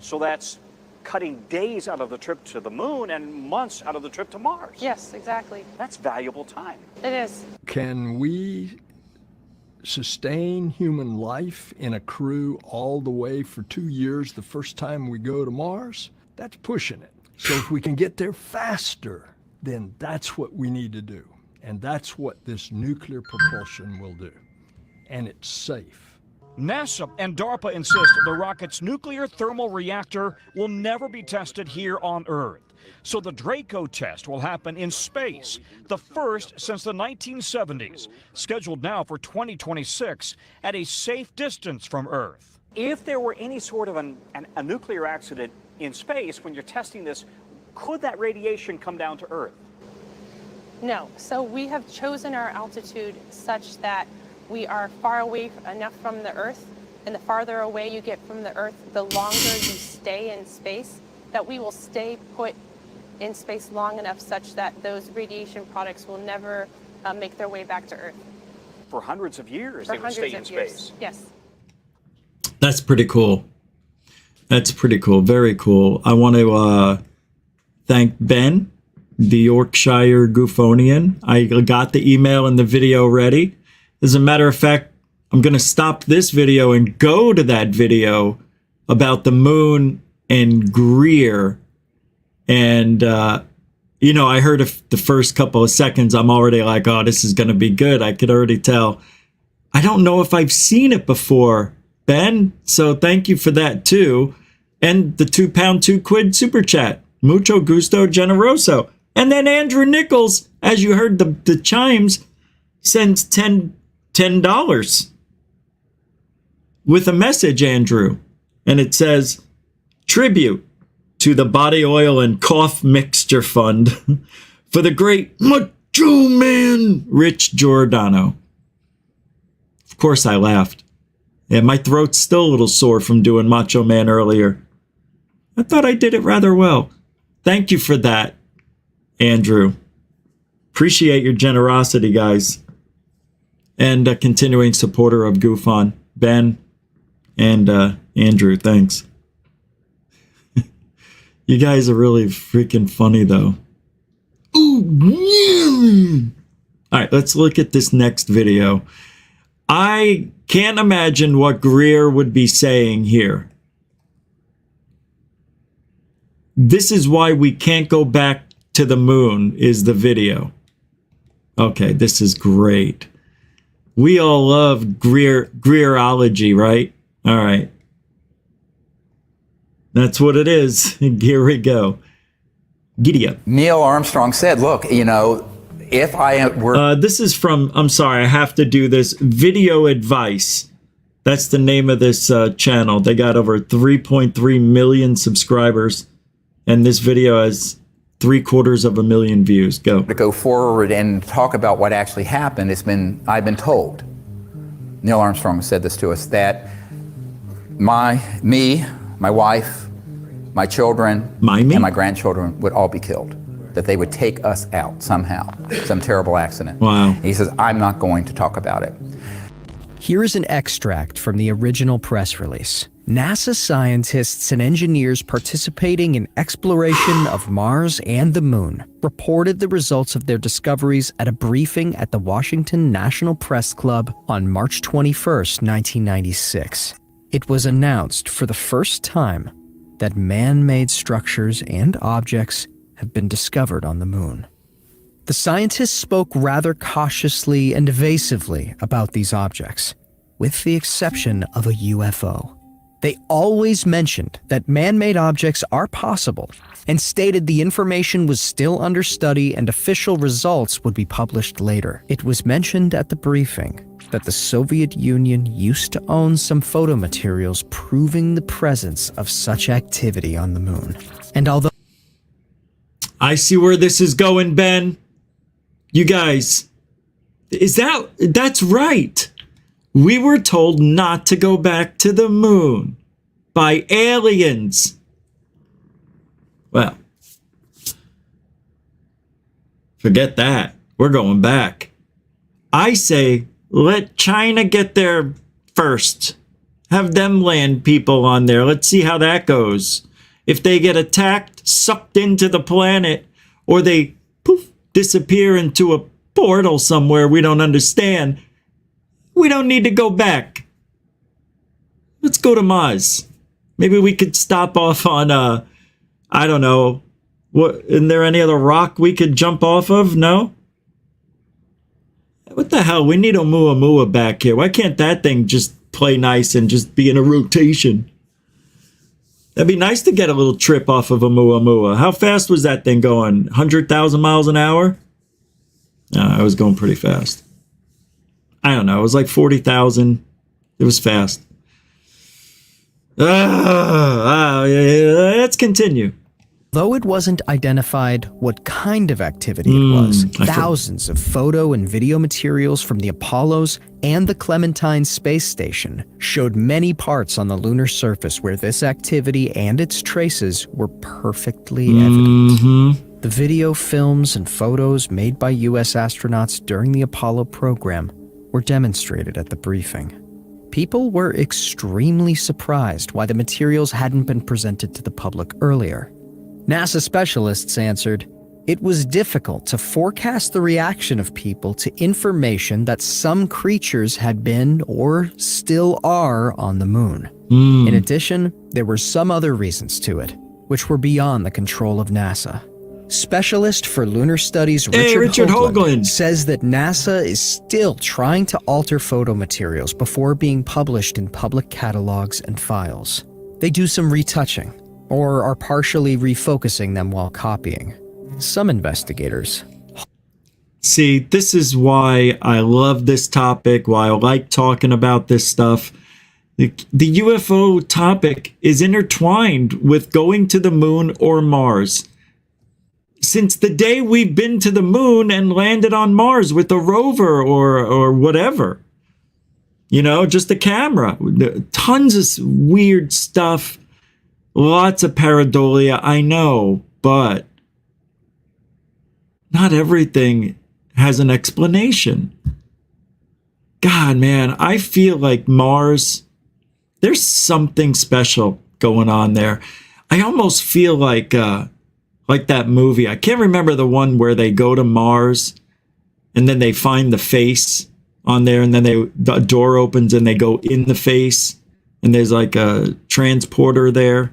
So that's cutting days out of the trip to the moon and months out of the trip to Mars. Yes, exactly. That's valuable time. It is. Can we sustain human life in a crew all the way for 2 years the first time we go to Mars? That's pushing it. So if we can get there faster, then that's what we need to do. And that's what this nuclear propulsion will do. And it's safe. NASA and DARPA insist the rocket's nuclear thermal reactor will never be tested here on Earth. So the Draco test will happen in space, the first since the 1970s, scheduled now for 2026 at a safe distance from Earth. If there were any sort of a nuclear accident in space when you're testing this, could that radiation come down to Earth? No. So we have chosen our altitude such that we are far away enough from the Earth, and the farther away you get from the Earth, the longer you stay in space, that we will stay put in space long enough such that those radiation products will never make their way back to Earth. For hundreds of years, For they would stay in hundreds of years. space. Yes. That's pretty cool. That's pretty cool. Very cool. I want to thank Ben, the Yorkshire Goofonian. I got the email and the video ready. As a matter of fact, I'm going to stop this video and go to that video about the moon and Greer. And, you know, I heard the first couple of seconds, I'm already like, oh, this is going to be good. I could already tell. I don't know if I've seen it before, Ben. So thank you for that, too. And the £2, £2 super chat. Mucho gusto generoso. And then Andrew Nichols, as you heard the chimes, sends $10 with a message, Andrew. And it says, tribute to the Body Oil and Cough Mixture Fund for the great Macho Man, Rich Giordano. Of course I laughed. Yeah, my throat's still a little sore from doing Macho Man earlier. I thought I did it rather well. Thank you for that, Andrew. Appreciate your generosity, guys. And a continuing supporter of Goof On, Ben and Andrew. Thanks. You guys are really freaking funny, though. Ooh, yeah. All right, let's look at this next video. I can't imagine what Greer would be saying here. This is why we can't go back to the moon, is the video. Okay, this is great. We all love Greerology, right? All right. That's what it is. Here we go. Giddy up. Neil Armstrong said, look, you know, if I were... this is from, I'm sorry, I have to do this, Video Advice. That's the name of this channel. They got over 3.3 million subscribers. And this video has 750,000 views. Go. To go forward and talk about what actually happened, I've been told, Neil Armstrong said this to us, that my wife, my children, and my grandchildren would all be killed. That they would take us out somehow, some terrible accident. Wow. He says, I'm not going to talk about it. Here is an extract from the original press release. NASA scientists and engineers participating in exploration of Mars and the Moon reported the results of their discoveries at a briefing at the Washington National Press Club on March 21, 1996. It was announced for the first time that man-made structures and objects have been discovered on the Moon. The scientists spoke rather cautiously and evasively about these objects, with the exception of a UFO. They always mentioned that man-made objects are possible and stated the information was still under study and official results would be published later. It was mentioned at the briefing that the Soviet Union used to own some photo materials proving the presence of such activity on the Moon. And although... I see where this is going, Ben. You guys, that's right. We were told not to go back to the moon by aliens. Well, forget that. We're going back. I say let China get there first. Have them land people on there. Let's see how that goes. If they get attacked, sucked into the planet, or they poof, disappear into a portal somewhere we don't understand, we don't need to go back. Let's go to Mars. Maybe we could stop off on, I don't know. Isn't there any other rock we could jump off of? No? What the hell? We need Oumuamua back here. Why can't that thing just play nice and just be in a rotation. That'd be nice to get a little trip off of Oumuamua. How fast was that thing going? 100,000 miles an hour? No, I was going pretty fast. I don't know. It was like 40,000. It was fast. Let's continue. Though it wasn't identified what kind of activity it was, thousands of photo and video materials from the Apollos and the Clementine space station showed many parts on the lunar surface where this activity and its traces were perfectly evident. The video, films, and photos made by U.S. astronauts during the Apollo program were demonstrated at the briefing. People were extremely surprised why the materials hadn't been presented to the public earlier. NASA specialists answered, it was difficult to forecast the reaction of people to information that some creatures had been or still are on the moon. In addition, there were some other reasons to it, which were beyond the control of NASA. Specialist for lunar studies Richard Hoagland says that NASA is still trying to alter photo materials before being published in public catalogs and files. They do some retouching, or are partially refocusing them while copying. Some investigators. See, this is why I love this topic, why I like talking about this stuff. The UFO topic is intertwined with going to the moon or Mars. Since the day we've been to the moon and landed on Mars with a rover or whatever. You know, just a camera. Tons of weird stuff. Lots of pareidolia, I know, but not everything has an explanation. God, man, I feel like Mars, there's something special going on there. I almost feel like that movie. I can't remember the one where they go to Mars and then they find the face on there and then the door opens and they go in the face and there's like a transporter there.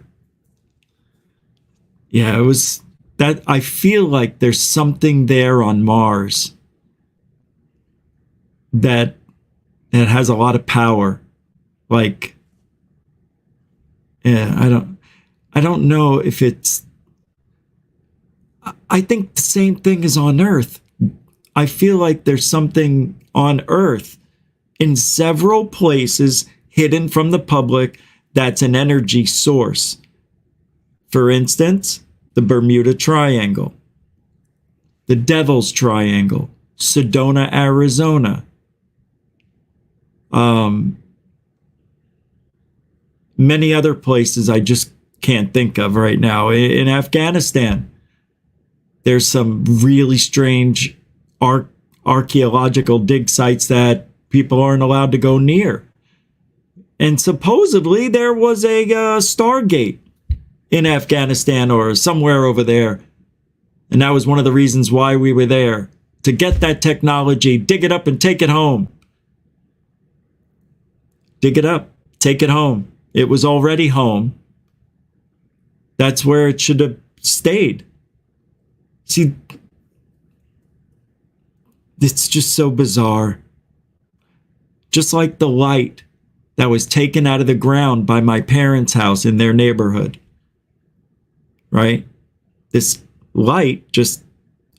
Yeah, it was that. I feel like there's something there on Mars that has a lot of power. Like, yeah, I don't know if it's, I think the same thing is on Earth. I feel like there's something on Earth in several places hidden from the public that's an energy source. For instance, the Bermuda Triangle, the Devil's Triangle, Sedona, Arizona, many other places I just can't think of right now. In Afghanistan, there's some really strange archaeological dig sites that people aren't allowed to go near. And supposedly there was a Stargate in Afghanistan or somewhere over there. And that was one of the reasons why we were there, to get that technology, dig it up and take it home. Dig it up, take it home. It was already home. That's where it should have stayed. See, it's just so bizarre. Just like the light that was taken out of the ground by my parents' house in their neighborhood. Right? This light just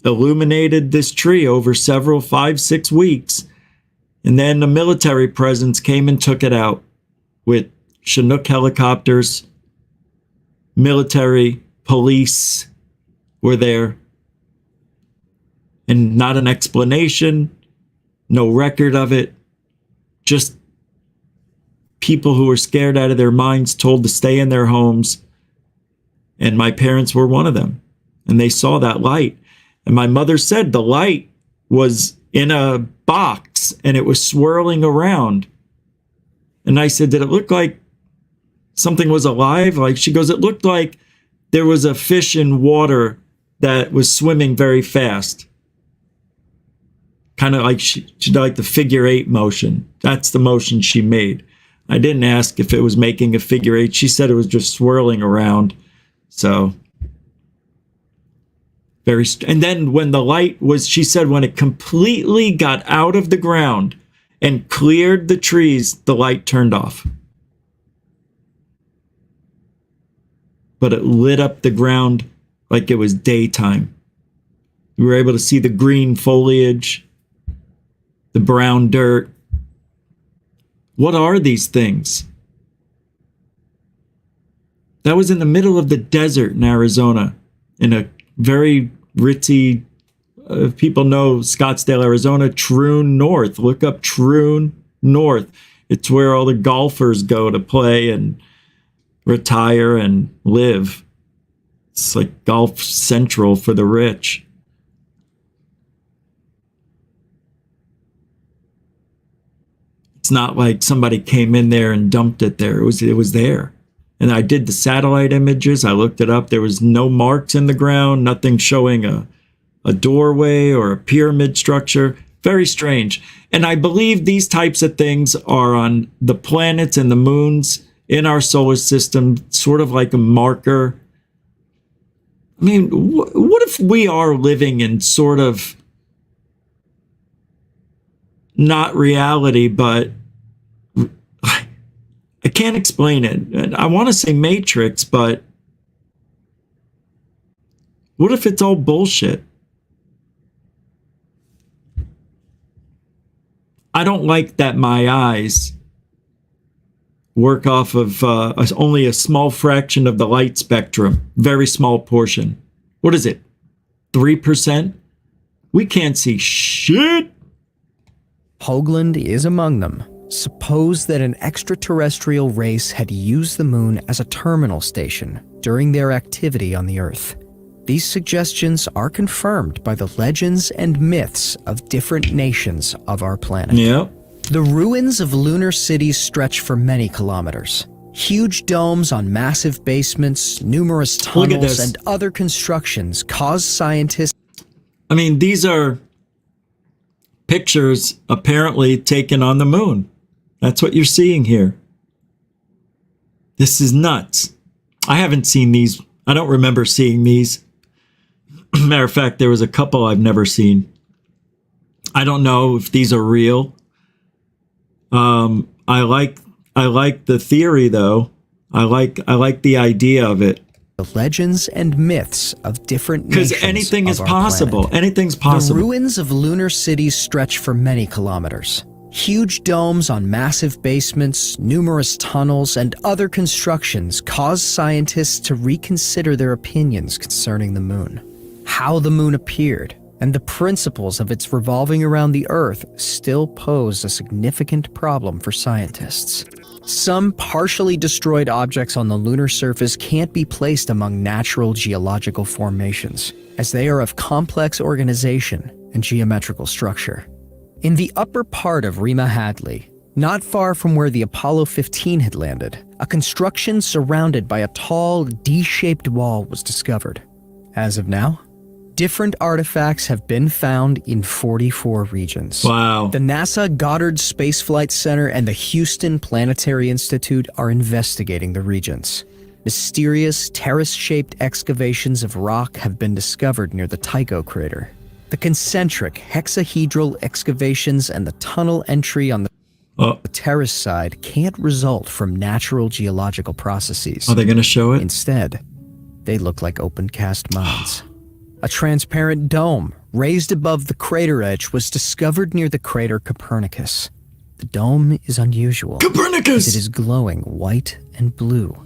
illuminated this tree over several 5-6 weeks. And then the military presence came and took it out with Chinook helicopters. Military, police were there. And not an explanation, no record of it. Just people who were scared out of their minds told to stay in their homes. And my parents were one of them. And they saw that light. And my mother said the light was in a box and it was swirling around. And I said, did it look like something was alive? Like, she goes, it looked like there was a fish in water that was swimming very fast. Kind of like she did like the figure 8 motion. That's the motion she made. I didn't ask if it was making a figure 8. She said it was just swirling around. So and then when the light was, she said when it completely got out of the ground and cleared the trees, the light turned off. But it lit up the ground like it was daytime. We were able to see the green foliage, the brown dirt. What are these things? That was in the middle of the desert in Arizona, in a very ritzy, if people know Scottsdale, Arizona, Troon North. Look up Troon North. It's where all the golfers go to play and retire and live. It's like Golf Central for the rich. It's not like somebody came in there and dumped it there. It was there. And I did the satellite images. I looked it up. There was no marks in the ground, nothing showing a doorway or a pyramid structure. Very strange. And I believe these types of things are on the planets and the moons in our solar system, sort of like a marker. I mean, what if we are living in sort of not reality, but I can't explain it. I want to say Matrix, but what if it's all bullshit? I don't like that my eyes work off of only a small fraction of the light spectrum. Very small portion. What is it? 3%? We can't see shit. Hoagland is among them. Suppose that an extraterrestrial race had used the moon as a terminal station during their activity on the Earth. These suggestions are confirmed by the legends and myths of different nations of our planet. Yep. The ruins of lunar cities stretch for many kilometers. Huge domes on massive basements, numerous tunnels, and other constructions cause scientists... I mean, these are pictures apparently taken on the moon. That's what you're seeing here. This is nuts. I haven't seen these. I don't remember seeing these. Matter of fact, there was a couple I've never seen. I don't know if these are real. I like the theory though. I like the idea of it. The legends and myths of different nations. Because anything is possible. Planet. Anything's possible. The ruins of lunar cities stretch for many kilometers. Huge domes on massive basements, numerous tunnels, and other constructions cause scientists to reconsider their opinions concerning the moon. How the moon appeared and the principles of its revolving around the Earth still pose a significant problem for scientists. Some partially destroyed objects on the lunar surface can't be placed among natural geological formations, as they are of complex organization and geometrical structure. In the upper part of Rima Hadley, not far from where the Apollo 15 had landed, a construction surrounded by a tall, D-shaped wall was discovered. As of now, different artifacts have been found in 44 regions. Wow. The NASA Goddard Space Flight Center and the Houston Planetary Institute are investigating the regions. Mysterious, terrace-shaped excavations of rock have been discovered near the Tycho crater. The concentric hexahedral excavations and the tunnel entry on the terrace side can't result from natural geological processes. Are they going to show it? Instead, they look like open-cast mounds. A transparent dome raised above the crater edge was discovered near the crater Copernicus. The dome is unusual. Copernicus! As it is glowing white and blue.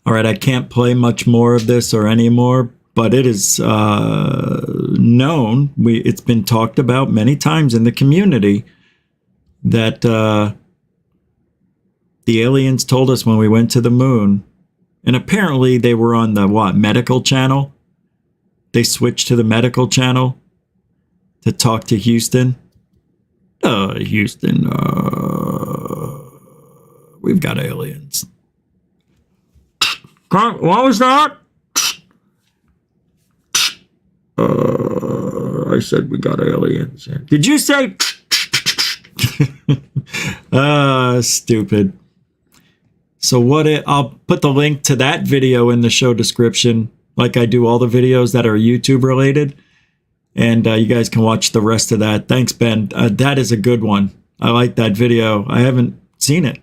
All right, I can't play much more of this or any more, but it is known, it's been talked about many times in the community that the aliens told us when we went to the moon, and apparently they were on the, medical channel? They switched to the medical channel to talk to Houston. Houston, we've got aliens. What was that? I said we got aliens. Did you say? Stupid. So I'll put the link to that video in the show description, like I do all the videos that are YouTube related. And you guys can watch the rest of that. Thanks, Ben. That is a good one. I like that video. I haven't seen it.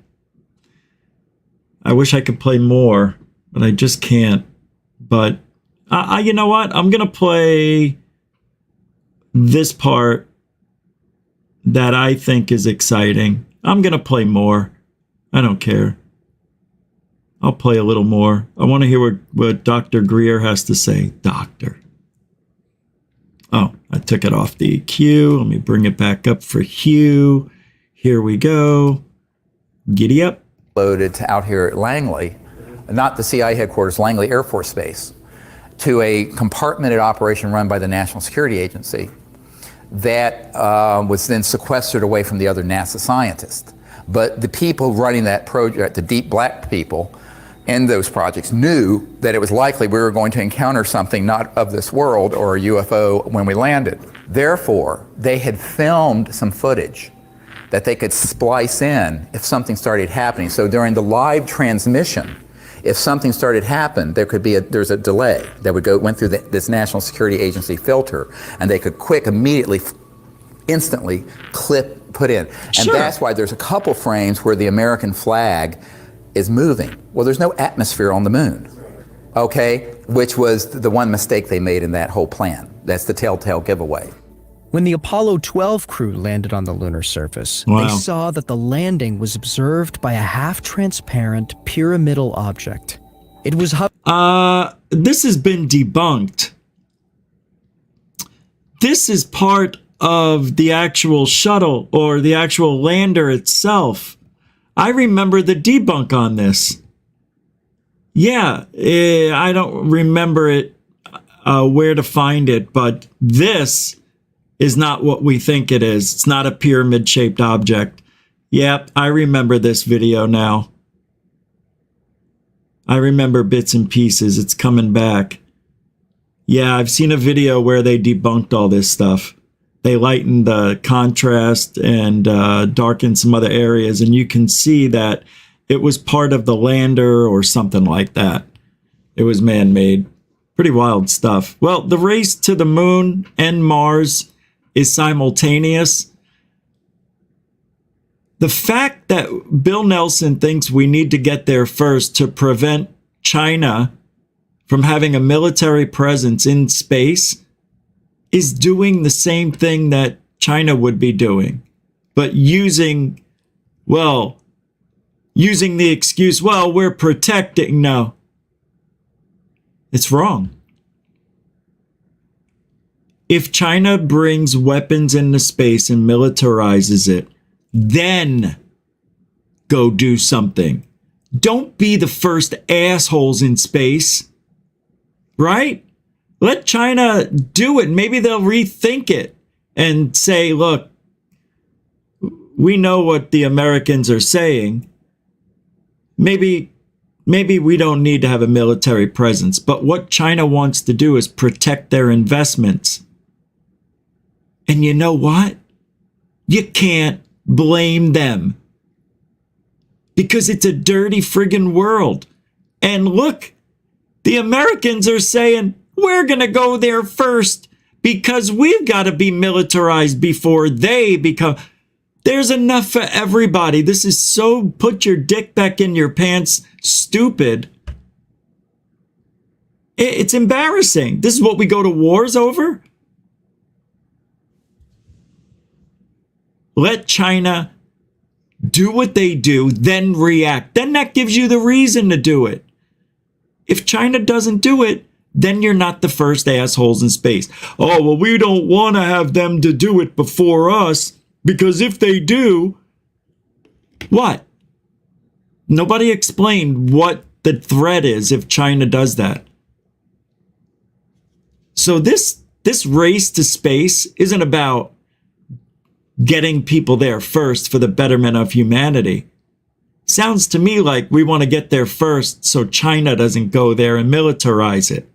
I wish I could play more, but I just can't. But you know what? I'm going to play this part that I think is exciting. I'm going to play more. I don't care. I'll play a little more. I want to hear what Dr. Greer has to say. Doctor. Oh, I took it off the queue. Let me bring it back up for Hugh. Here we go. Giddy up. Loaded out here at Langley, not the CIA headquarters, Langley Air Force Base, to a compartmented operation run by the National Security Agency that was then sequestered away from the other NASA scientists. But the people running that project, the deep black people in those projects, knew that it was likely we were going to encounter something not of this world or a UFO when we landed. Therefore, they had filmed some footage that they could splice in if something started happening. So during the live transmission, if something started happening, there's a delay that went through this National Security Agency filter, and they could immediately, instantly put in. And that's why there's a couple frames where the American flag is moving. Well, there's no atmosphere on the moon, okay? Which was the one mistake they made in that whole plan. That's the telltale giveaway. When the Apollo 12 crew landed on the lunar surface, they saw that the landing was observed by a half-transparent pyramidal object. It was this has been debunked. This is part of the actual shuttle or the actual lander itself. I remember the debunk on this. Yeah, I don't remember it, where to find it, but this is not what we think it is. It's not a pyramid-shaped object. Yep, I remember this video now. I remember bits and pieces. It's coming back. Yeah, I've seen a video where they debunked all this stuff. They lightened the contrast and darkened some other areas, and you can see that it was part of the lander or something like that. It was man-made. Pretty wild stuff. Well, the race to the moon and Mars is simultaneous. The fact that Bill Nelson thinks we need to get there first to prevent China from having a military presence in space is doing the same thing that China would be doing, but using the excuse, well, we're protecting. No, it's wrong. If China brings weapons into space and militarizes it, then go do something. Don't be the first assholes in space, right? Let China do it. Maybe they'll rethink it and say, look, we know what the Americans are saying. Maybe we don't need to have a military presence, but what China wants to do is protect their investments. And you know what? You can't blame them because it's a dirty friggin' world. And look, the Americans are saying, we're going to go there first because we've got to be militarized before they become. There's enough for everybody. This is so put your dick back in your pants stupid. It's embarrassing. This is what we go to wars over? Let China do what they do, then react. Then that gives you the reason to do it. If China doesn't do it, then you're not the first assholes in space. Oh, well, we don't want to have them to do it before us, because if they do, what? Nobody explained what the threat is if China does that. So this race to space isn't about getting people there first for the betterment of humanity. Sounds to me like we want to get there first so China doesn't go there and militarize it.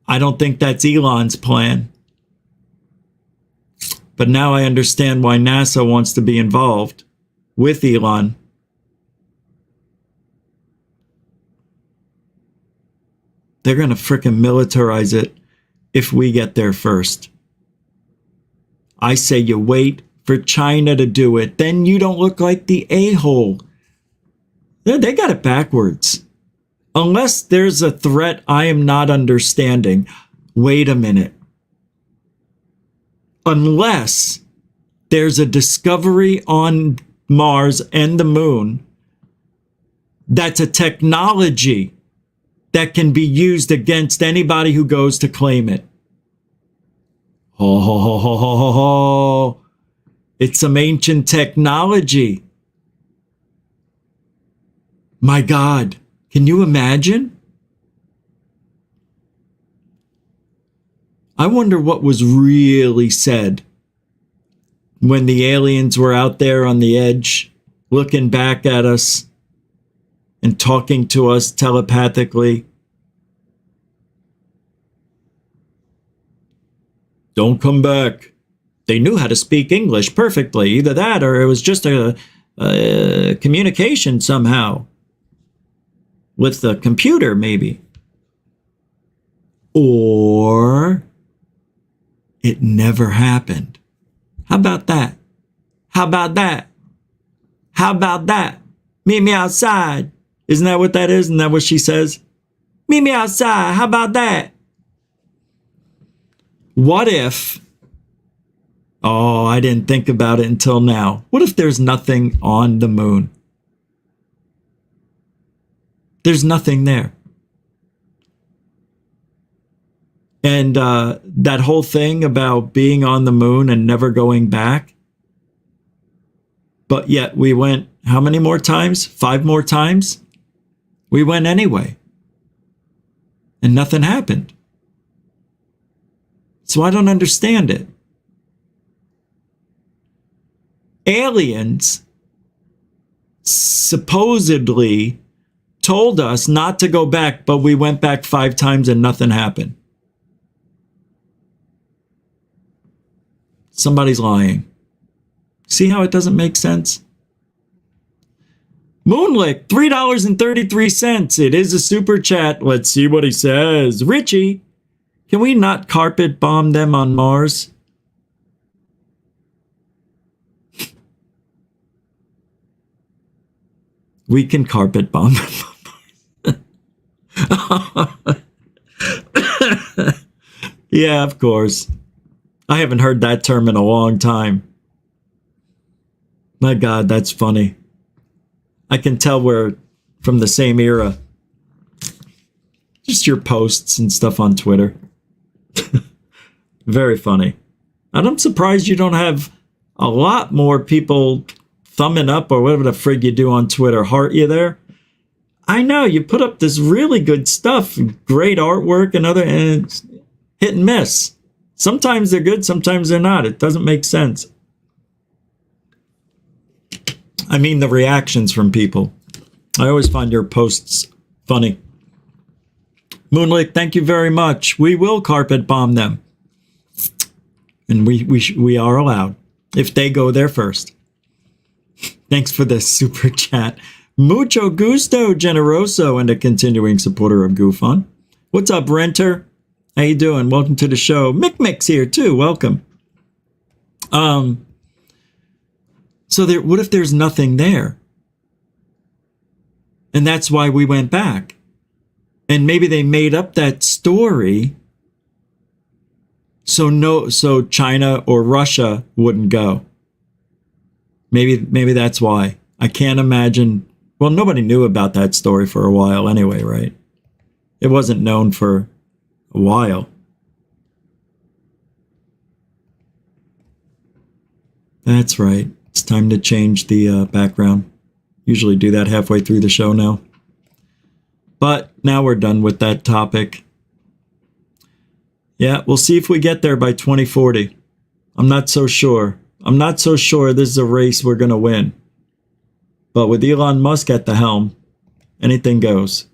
I don't think that's Elon's plan. But now I understand why NASA wants to be involved with Elon. they're going to frickin' militarize it if we get there first. I say you wait for China to do it. Then you don't look like the a-hole. They got it backwards. Unless there's a threat I am not understanding. Wait a minute. Unless there's a discovery on Mars and the moon that's a technology that can be used against anybody who goes to claim it. Ho, ho, ho, ho, ho, ho, ho. It's some ancient technology. My God, can you imagine? I wonder what was really said when the aliens were out there on the edge, looking back at us and talking to us telepathically. Don't come back. They knew how to speak English perfectly. Either that or it was just a communication somehow with the computer, maybe. Or it never happened. How about that? How about that? How about that? Meet me outside. Isn't that what that is? Isn't that what she says? Meet me outside. How about that? What if... Oh, I didn't think about it until now. What if there's nothing on the moon? There's nothing there. And that whole thing about being on the moon and never going back. But yet we went, how many more times? 5 more times? We went anyway. And nothing happened. So I don't understand it. Aliens supposedly told us not to go back, but we went back 5 times and nothing happened. Somebody's lying. See how it doesn't make sense? Moonlick, $3.33. It is a super chat. Let's see what he says. Richie, can we not carpet bomb them on Mars? We can carpet bomb them. Yeah, of course. I haven't heard that term in a long time. My God, that's funny. I can tell we're from the same era. Just your posts and stuff on Twitter. Very funny. And I'm surprised you don't have a lot more people thumbing up or whatever the frig you do on Twitter. Heart you there? I know, you put up this really good stuff, great artwork and it's hit and miss. Sometimes they're good, sometimes they're not. It doesn't make sense. I mean the reactions from people. I always find your posts funny. Moonlight, thank you very much. We will carpet bomb them. And we are allowed, if they go there first. Thanks for the super chat. Mucho gusto, generoso, and a continuing supporter of Goof On. What's up, Renter? How you doing? Welcome to the show. Mick Mick's here too. Welcome. So there, what if there's nothing there? And that's why we went back. And maybe they made up that story so China or Russia wouldn't go. Maybe that's why. I can't imagine. Well, nobody knew about that story for a while anyway, right? It wasn't known for a while. That's right. It's time to change the background. Usually do that halfway through the show now. But now we're done with that topic. Yeah, we'll see if we get there by 2040. I'm not so sure. I'm not so sure this is a race we're going to win. But with Elon Musk at the helm, anything goes.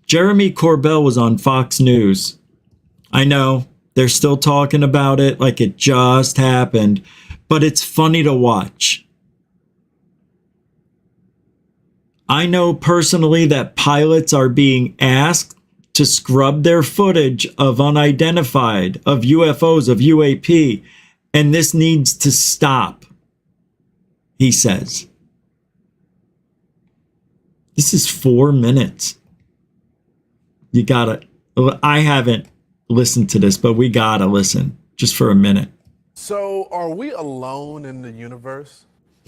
Jeremy Corbell was on Fox News. I know, they're still talking about it like it just happened, but it's funny to watch. I know personally that pilots are being asked to scrub their footage of unidentified, of UFOs, of UAP, and this needs to stop, he says. This is 4 minutes. You gotta, I haven't listened to this, but we gotta listen just for a minute. So, are we alone in the universe?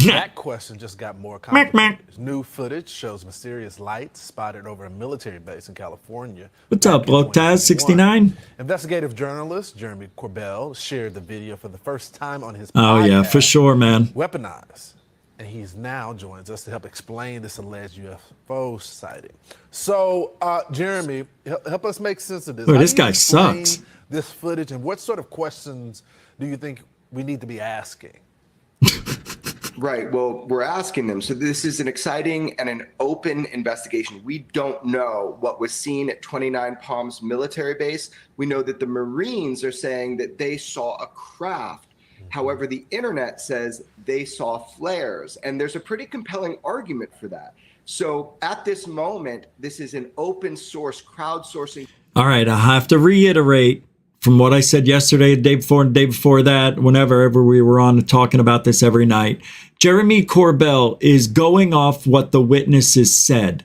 That question just got more complicated. New footage shows mysterious lights spotted over a military base in California. What's up, Loctaz 69? Investigative journalist Jeremy Corbell shared the video for the first time on his Oh podcast, yeah, for sure, man. Weaponized. And he's now joins us to help explain this alleged UFO sighting. So, Jeremy, help us make sense of this. Oh, How this do you guy explain sucks. This footage, and what sort of questions do you think we need to be asking? Right. Well, we're asking them. So this is an exciting and an open investigation. We don't know what was seen at 29 Palms military base. We know that the Marines are saying that they saw a craft. However, the internet says they saw flares, and there's a pretty compelling argument for that. So at this moment, this is an open source crowdsourcing. All right, I have to reiterate from what I said yesterday, the day before, and the day before that, whenever we were on talking about this every night. Jeremy Corbell is going off what the witnesses said.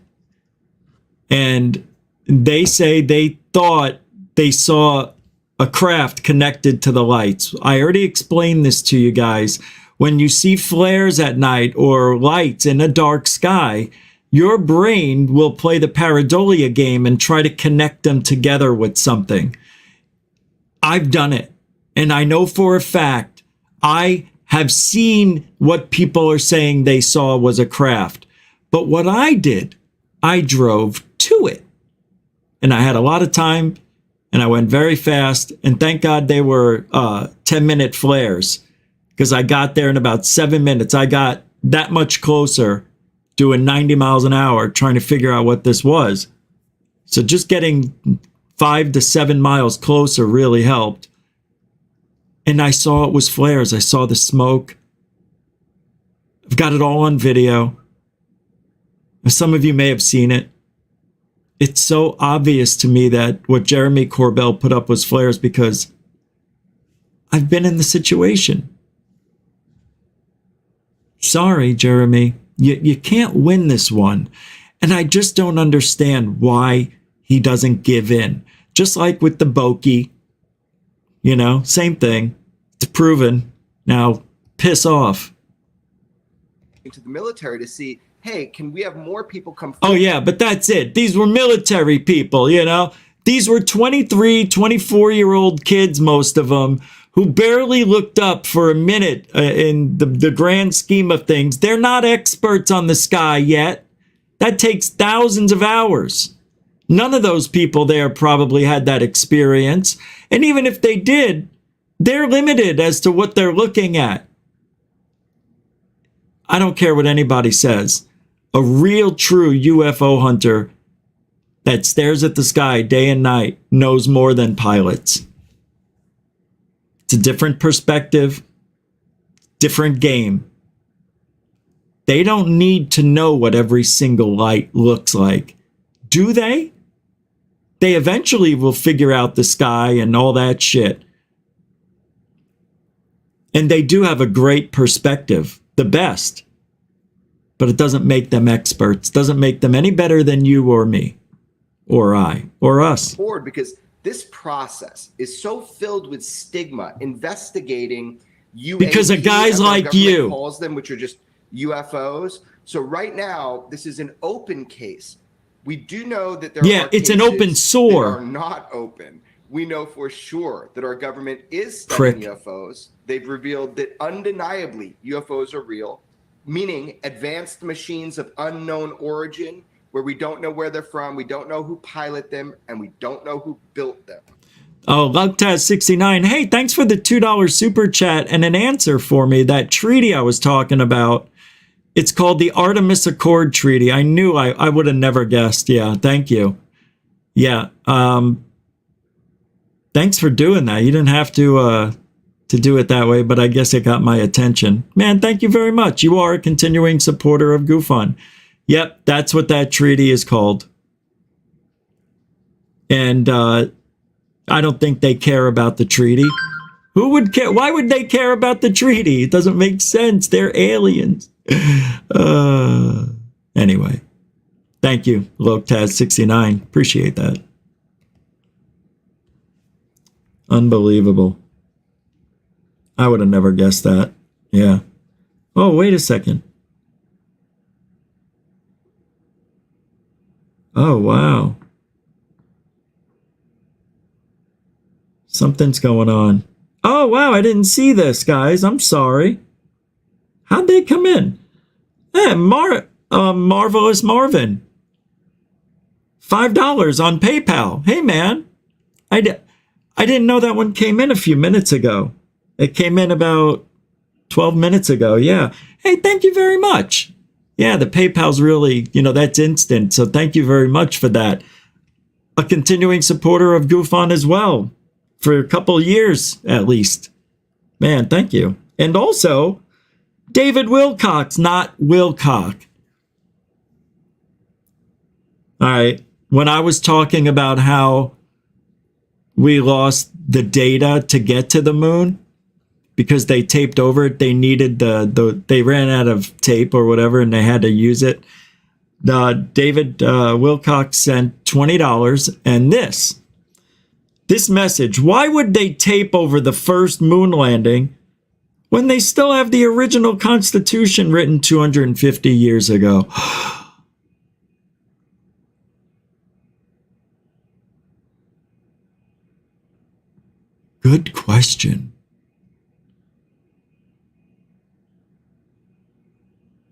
And they say they thought they saw a craft connected to the lights. I already explained this to you guys. When you see flares at night or lights in a dark sky, your brain will play the pareidolia game and try to connect them together with something. I've done it. And I know for a fact, I have seen what people are saying they saw was a craft. But what I did, I drove to it. And I had a lot of time and I went very fast. And thank God they were 10-minute flares, because I got there in about 7 minutes. I got that much closer doing 90 miles an hour trying to figure out what this was. So just getting 5 to 7 miles closer really helped. And I saw it was flares. I saw the smoke. I've got it all on video. Some of you may have seen it. It's so obvious to me that what Jeremy Corbell put up was flares, because I've been in the situation. Sorry, Jeremy. You can't win this one. And I just don't understand why he doesn't give in. Just like with the Bokeh, you know, same thing. It's proven. Now, piss off. To the military to see, hey, can we have more people come forward? Oh, yeah, but that's it. These were military people, you know. These were 23, 24-year-old kids, most of them, who barely looked up for a minute in the grand scheme of things. They're not experts on the sky yet. That takes thousands of hours. None of those people there probably had that experience. And even if they did, they're limited as to what they're looking at. I don't care what anybody says. A real, true UFO hunter that stares at the sky day and night knows more than pilots. It's a different perspective, different game. They don't need to know what every single light looks like. Do they? They eventually will figure out the sky and all that shit. And they do have a great perspective, the best. But it doesn't make them experts. Doesn't make them any better than you or me or I or us. Forward, because this process is so filled with stigma, investigating UAPs, because of guys as our like government you calls them, which are just UFOs. So right now, this is an open case. We do know that there are it's an open sore. that are not open. We know for sure that our government is studying UFOs. They've revealed that undeniably UFOs are real, meaning advanced machines of unknown origin, where we don't know where they're from, we don't know who pilot them, and we don't know who built them. Oh, Lugtaz69. Hey, thanks for the $2 super chat and an answer for me. That treaty I was talking about, it's called the Artemis Accord Treaty. I knew I would have never guessed. Yeah, thank you. Yeah. Thanks for doing that. You didn't have to do it that way, but I guess it got my attention. Man, thank you very much. You are a continuing supporter of GoofOn. Yep, that's what that treaty is called. And I don't think they care about the treaty. Who would care? Why would they care about the treaty? It doesn't make sense. They're aliens. Anyway, thank you, Loctaz69. Appreciate that. Unbelievable. I would have never guessed that. Yeah. Oh, wait a second. Oh, wow. Something's going on. Oh, wow, I didn't see this, guys. I'm sorry. How'd they come in? Hey, Marvelous Marvin. $5 on PayPal. Hey, man. I didn't know that one came in a few minutes ago. It came in about 12 minutes ago. Yeah. Hey, thank you very much. Yeah, the PayPal's really, that's instant. So thank you very much for that. A continuing supporter of GoofOn as well. For a couple of years, at least. Man, thank you. And also, David Wilcox, not Wilcock. All right. When I was talking about how we lost the data to get to the moon because they taped over it, they needed they ran out of tape or whatever and they had to use it. David Wilcox sent $20 and this message. Why would they tape over the first moon landing when they still have the original Constitution written 250 years ago? Good question.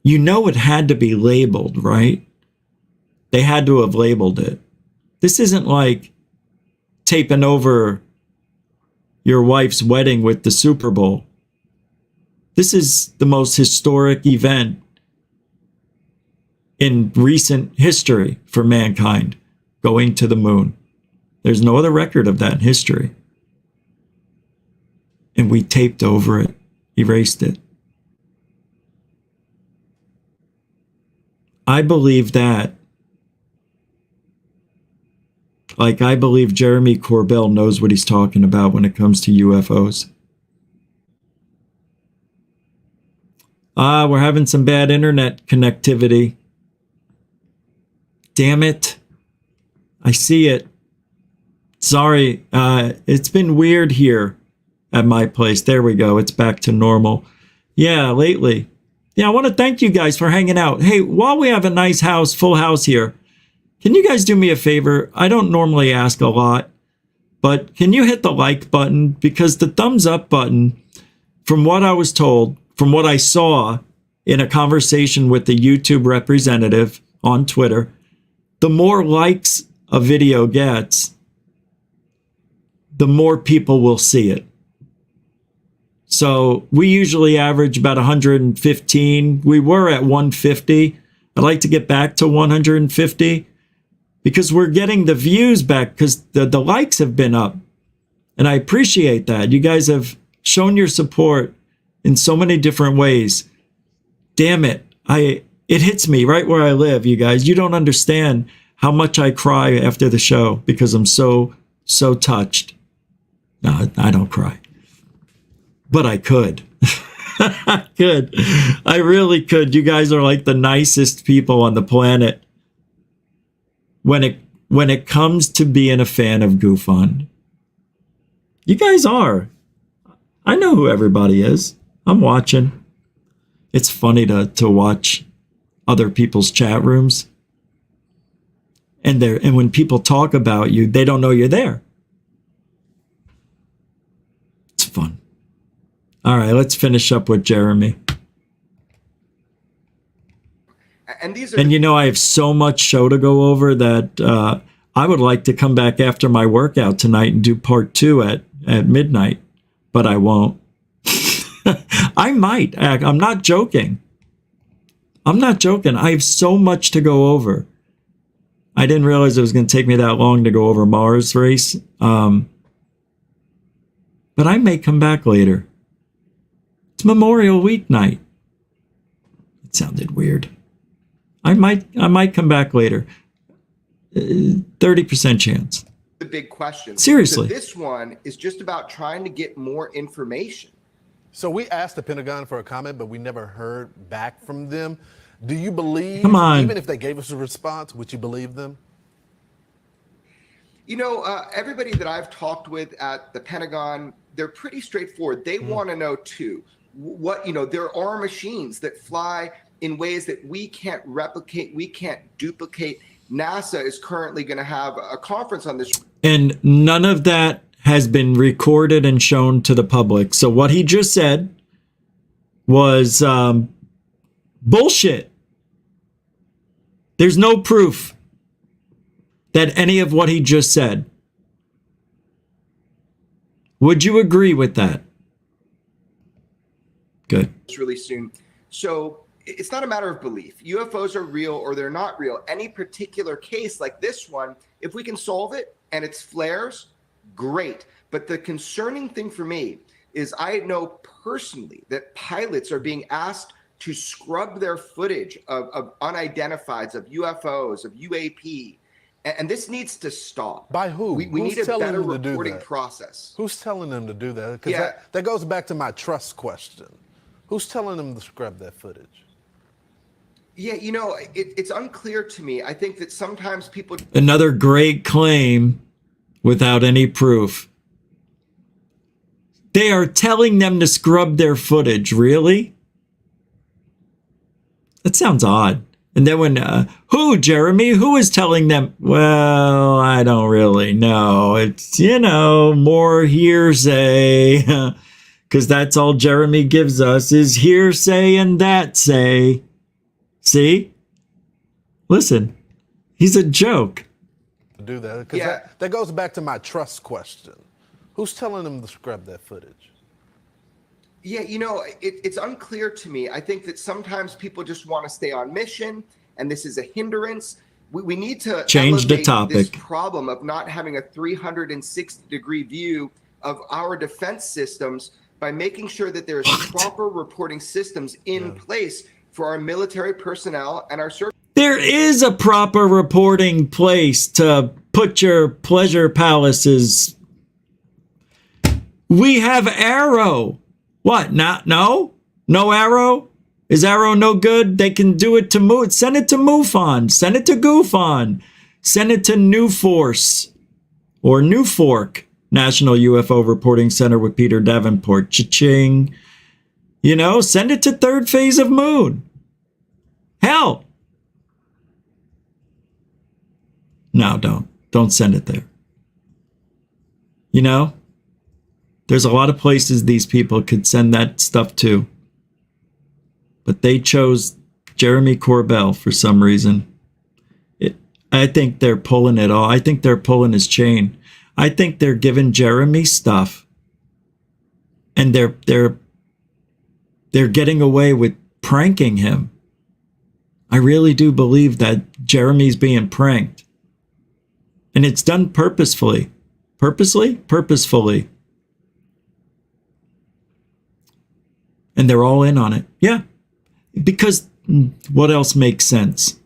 It had to be labeled, right? They had to have labeled it. This isn't like taping over your wife's wedding with the Super Bowl. This is the most historic event in recent history for mankind, going to the moon. There's no other record of that in history. And we taped over it, erased it. I believe that. Like, I believe Jeremy Corbell knows what he's talking about when it comes to UFOs. We're having some bad internet connectivity. Damn it. I see it. Sorry. It's been weird here at my place. There we go. It's back to normal. Yeah, lately. Yeah, I want to thank you guys for hanging out. Hey, while we have a nice house, full house here, can you guys do me a favor? I don't normally ask a lot, but can you hit the like button? Because the thumbs up button, from what I was told, from what I saw in a conversation with the YouTube representative on Twitter, the more likes a video gets, the more people will see it. So we usually average about 115. We were at 150. I'd like to get back to 150. Because we're getting the views back because the likes have been up. And I appreciate that. You guys have shown your support in so many different ways. Damn it. It hits me right where I live, you guys. You don't understand how much I cry after the show because I'm so touched. No, I don't cry. But I could. I could. I really could. You guys are like the nicest people on the planet. When it comes to being a fan of GoofOn. You guys are. I know who everybody is. I'm watching. It's funny to watch other people's chat rooms. And when people talk about you, they don't know you're there. It's fun. All right, let's finish up with Jeremy. And these are I have so much show to go over that I would like to come back after my workout tonight and do part 2 at midnight, but I won't. I might. I'm not joking. I'm not joking. I have so much to go over. I didn't realize it was going to take me that long to go over Mars race. But I may come back later. It's Memorial Week night. It sounded weird. I might come back later. 30% chance. the big question. Seriously. So this one is just about trying to get more information. So we asked the Pentagon for a comment, but we never heard back from them. Do you believe, Come on. even if they gave us a response, would you believe them? You know, everybody that I've talked with at the Pentagon, they're pretty straightforward. They want to know too, what, you know, there are machines that fly in ways that we can't replicate, we can't duplicate. NASA is currently going to have a conference on this. And none of that has been recorded and shown to the public. So what he just said was bullshit. There's no proof that any of what he just said. Would you agree with that? Good. Really soon. So it's not a matter of belief. UFOs are real or they're not real. Any particular case like this one, if we can solve it and it's flares, great. But the concerning thing for me is I know personally that pilots are being asked to scrub their footage of unidentifieds, of UFOs, of UAP. And this needs to stop. By who? We need a telling better them to do reporting that? process. Who's telling them to do that? Because that goes back to my trust question. Who's telling them to scrub that footage? Yeah, you know, it's unclear to me. I think that sometimes people... Another great claim without any proof. They are telling them to scrub their footage. Really? That sounds odd. And then when, who, Jeremy? Who is telling them? Well, I don't really know. It's, you know, more hearsay. Because that's all Jeremy gives us is hearsay and that say. See? Listen, he's a joke. Do that? Because that goes back to my trust question. Who's telling them to scrub that footage? Yeah, you know, it's unclear to me. I think that sometimes people just want to stay on mission, and this is a hindrance. We need to change the elevate topic. This problem of not having a 360-degree view of our defense systems by making sure that there's proper reporting systems in place for our military personnel and our service. There is a proper reporting place to put your pleasure palaces. We have Arrow. What? Not no? No Arrow? Is Arrow no good? They can do it to send it to MUFON. Send it to GoofOn. Send it to New Force or New Fork National UFO Reporting Center with Peter Davenport. Cha-ching. You know, send it to Third Phase of Moon. Hell. No, don't. Don't send it there. You know? There's a lot of places these people could send that stuff to. But they chose Jeremy Corbell for some reason. I think they're pulling it all. I think they're pulling his chain. I think they're giving Jeremy stuff. And they're getting away with pranking him. I really do believe that Jeremy's being pranked. And it's done purposefully. Purposely? Purposefully. And they're all in on it. Yeah. Because what else makes sense?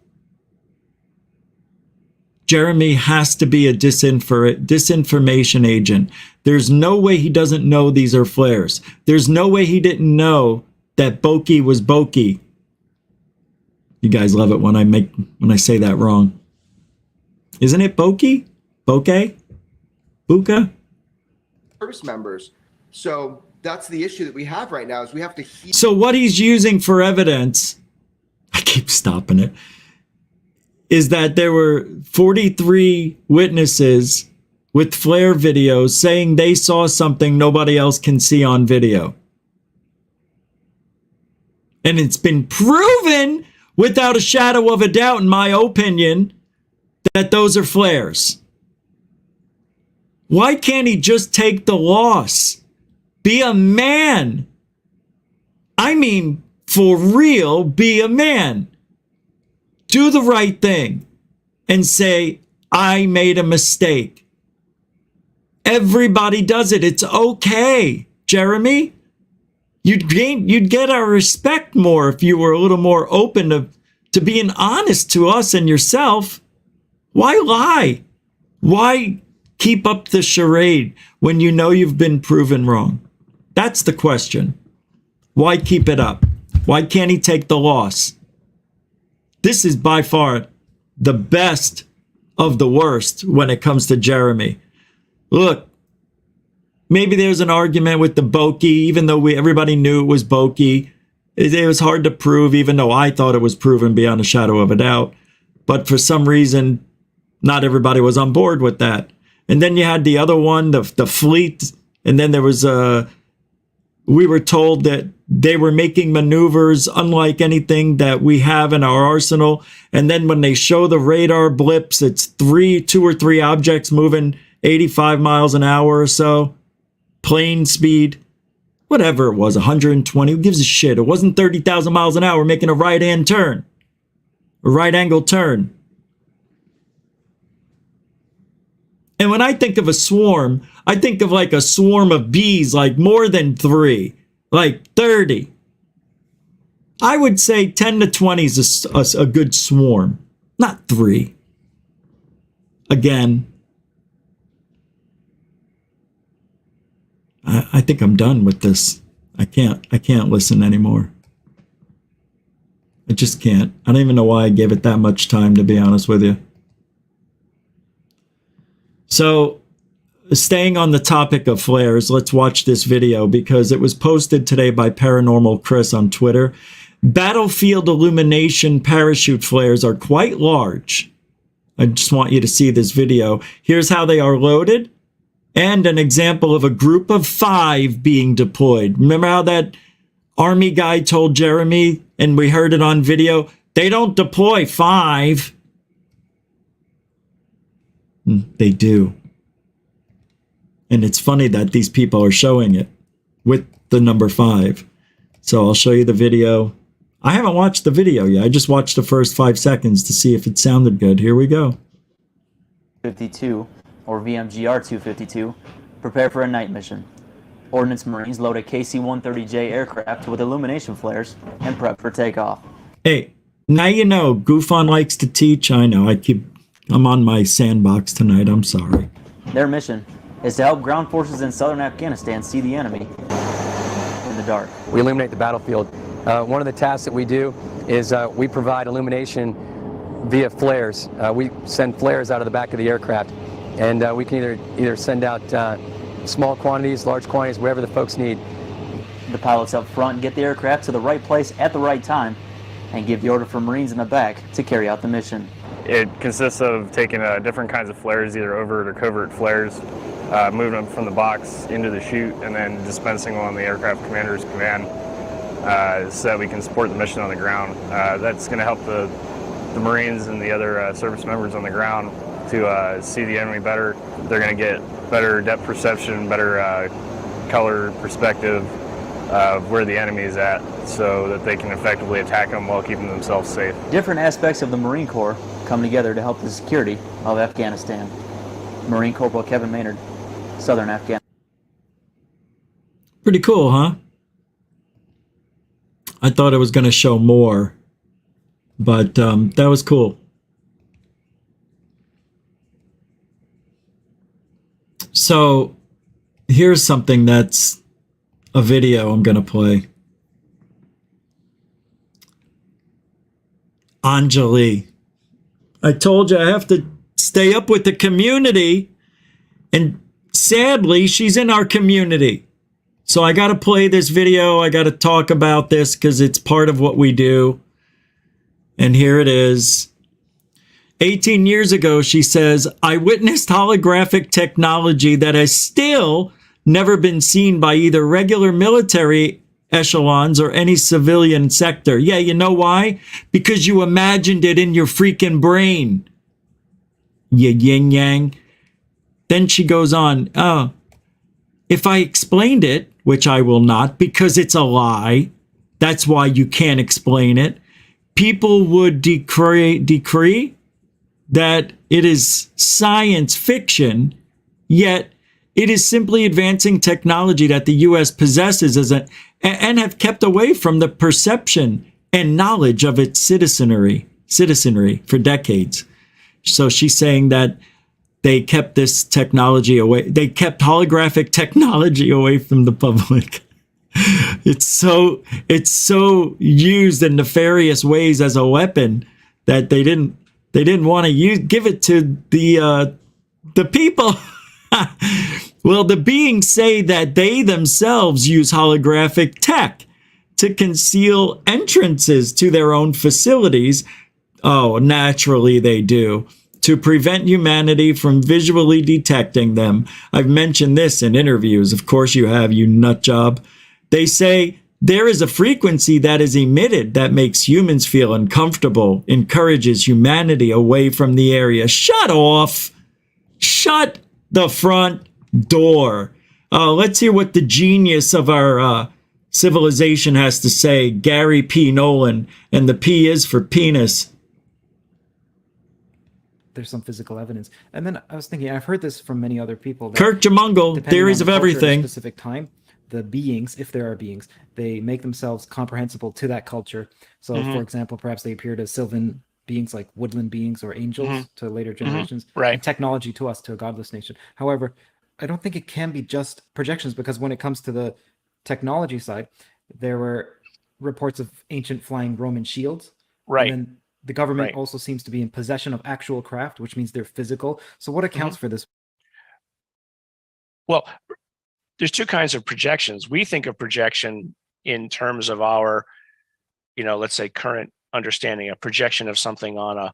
Jeremy has to be a disinformation agent. There's no way he doesn't know these are flares. There's no way he didn't know that Bokeh was Bokeh. You guys love it when I say that wrong. Isn't it Bokeh? Bokeh? Buka? Service members. So that's the issue that we have right now is we have to... So what he's using for evidence, I keep stopping it, is that there were 43 witnesses with flare videos saying they saw something nobody else can see on video. And it's been proven without a shadow of a doubt, in my opinion, that those are flares. Why can't he just take the loss? Be a man. I mean, for real, be a man. Do the right thing and say, I made a mistake. Everybody does it. It's okay, Jeremy. You'd get our respect more if you were a little more open to being honest to us and yourself. Why lie? Why keep up the charade when you know you've been proven wrong? That's the question. Why keep it up? Why can't he take the loss? This is by far the best of the worst when it comes to Jeremy. Look, maybe there's an argument with the Bokeh, even though everybody knew it was Bokeh. It was hard to prove, even though I thought it was proven beyond a shadow of a doubt. But for some reason, not everybody was on board with that. And then you had the other one, the fleet. And then there was we were told that they were making maneuvers unlike anything that we have in our arsenal. And then when they show the radar blips, it's two or three objects moving 85 miles an hour or so. Plane speed, whatever it was, 120. Who gives a shit? It wasn't 30,000 miles an hour making a right-hand turn. A right-angle turn. And when I think of a swarm, I think of like a swarm of bees, like more than 3, like 30. I would say 10 to 20 is a good swarm, not 3. Again, I think I'm done with this. I can't listen anymore. I just can't. I don't even know why I gave it that much time, to be honest with you. So, staying on the topic of flares, let's watch this video because it was posted today by Paranormal Chris on Twitter. Battlefield illumination parachute flares are quite large. I just want you to see this video. Here's how they are loaded and an example of a group of 5 being deployed. Remember how that army guy told Jeremy, and we heard it on video, they don't deploy 5. They do. And it's funny that these people are showing it with the number 5. So I'll show you the video. I haven't watched the video yet. I just watched the first 5 seconds to see if it sounded good. Here we go. 52, or VMGR 252, prepare for a night mission. Ordnance Marines load a KC-130J aircraft with illumination flares and prep for takeoff. Hey, now you know, Goofon likes to teach. I know, I'm on my sandbox tonight. I'm sorry. Their mission is to help ground forces in southern Afghanistan see the enemy in the dark. We illuminate the battlefield. One of the tasks that we do is we provide illumination via flares. We send flares out of the back of the aircraft, and we can either send out small quantities, large quantities, whatever the folks need. The pilots up front get the aircraft to the right place at the right time and give the order for Marines in the back to carry out the mission. It consists of taking different kinds of flares, either overt or covert flares, moving them from the box into the chute, and then dispensing them on the aircraft commander's command so that we can support the mission on the ground. That's going to help the Marines and the other service members on the ground to see the enemy better. They're going to get better depth perception, better color perspective of where the enemy is at so that they can effectively attack them while keeping themselves safe. Different aspects of the Marine Corps come together to help the security of Afghanistan. Marine Corporal Kevin Maynard, Southern Afghanistan. Pretty cool, huh? I thought it was going to show more, but that was cool. So here's something that's a video I'm going to play. Anjali. I told you I have to stay up with the community, and sadly, she's in our community. So I got to play this video. I got to talk about this because it's part of what we do. And here it is. 18 years ago, she says, I witnessed holographic technology that has still never been seen by either regular military echelons or any civilian sector. Yeah, you know why? Because you imagined it in your freaking brain. You yin yang. Then she goes on, if I explained it, which I will not because it's a lie, that's why you can't explain it, people would decree that it is science fiction, yet it is simply advancing technology that the U.S. possesses and have kept away from the perception and knowledge of its citizenry for decades. So she's saying that they kept this technology away. They kept holographic technology away from the public. It's so used in nefarious ways as a weapon that they didn't want to give it to the people. Well, the beings say that they themselves use holographic tech to conceal entrances to their own facilities. Oh, naturally they do. To prevent humanity from visually detecting them. I've mentioned this in interviews. Of course you have, you nut job. They say there is a frequency that is emitted that makes humans feel uncomfortable, encourages humanity away from the area. Shut off. Shut the front door. Let's hear what the genius of our civilization has to say. Gary P. Nolan. And the P is for penis. There's some physical evidence. And then I was thinking, I've heard this from many other people. That Kirk Jamungle, theories of everything. At a specific time, the beings, if there are beings, they make themselves comprehensible to that culture. So, for example, perhaps they appear as sylvan beings like woodland beings or angels to later generations. Right. And technology to us, to a godless nation. However, I don't think it can be just projections, because when it comes to the technology side, there were reports of ancient flying Roman shields. Right. And then the government also seems to be in possession of actual craft, which means they're physical. So what accounts for this? Well, there's two kinds of projections. We think of projection in terms of our, let's say current understanding, a projection of something on a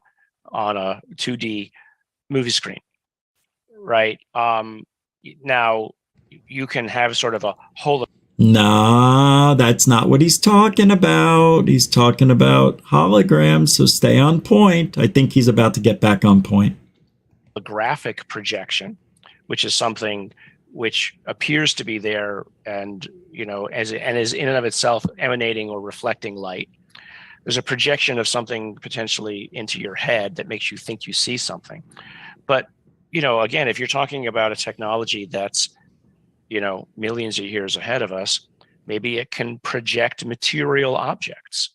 2D movie screen, right? Now you can have sort of a whole. Nah, that's not what he's talking about. He's talking about holograms, so stay on point. I think he's about to get back on point. A graphic projection, which is something which appears to be there and, is in and of itself emanating or reflecting light. There's a projection of something potentially into your head that makes you think you see something. But, again, if you're talking about a technology that's, millions of years ahead of us, maybe it can project material objects.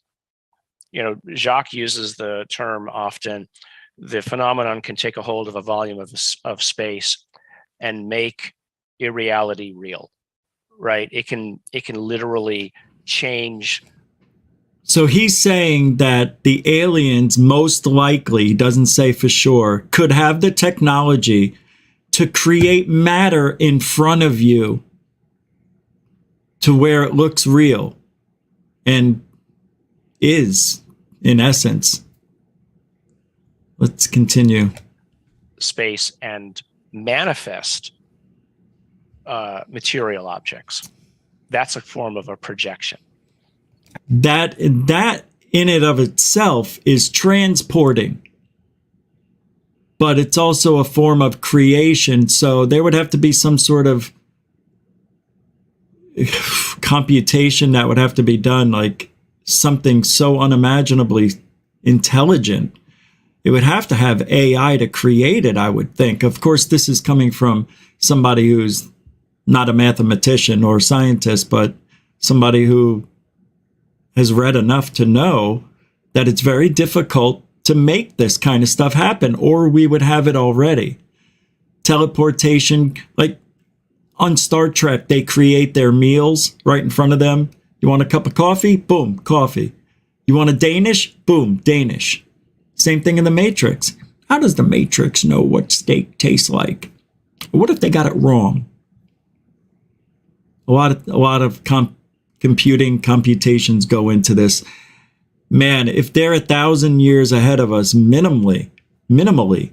Jacques uses the term often, the phenomenon can take a hold of a volume of space and make irreality real, right? It can literally change. So he's saying that the aliens most likely, doesn't say for sure, could have the technology to create matter in front of you to where it looks real and is, in essence. Let's continue. Space and manifest material objects. That's a form of a projection. That in and of itself is transporting. But it's also a form of creation. So there would have to be some sort of computation that would have to be done, like something so unimaginably intelligent. It would have to have AI to create it, I would think. Of course, this is coming from somebody who's not a mathematician or scientist, but somebody who has read enough to know that it's very difficult to make this kind of stuff happen, or we would have it already. Teleportation, like on Star Trek, they create their meals right in front of them. You want a cup of coffee? Boom, coffee. You want a Danish? Boom, Danish. Same thing in the Matrix. How does the Matrix know what steak tastes like? What if they got it wrong? A lot of computations go into this. Man, if they're 1,000 years ahead of us, minimally, even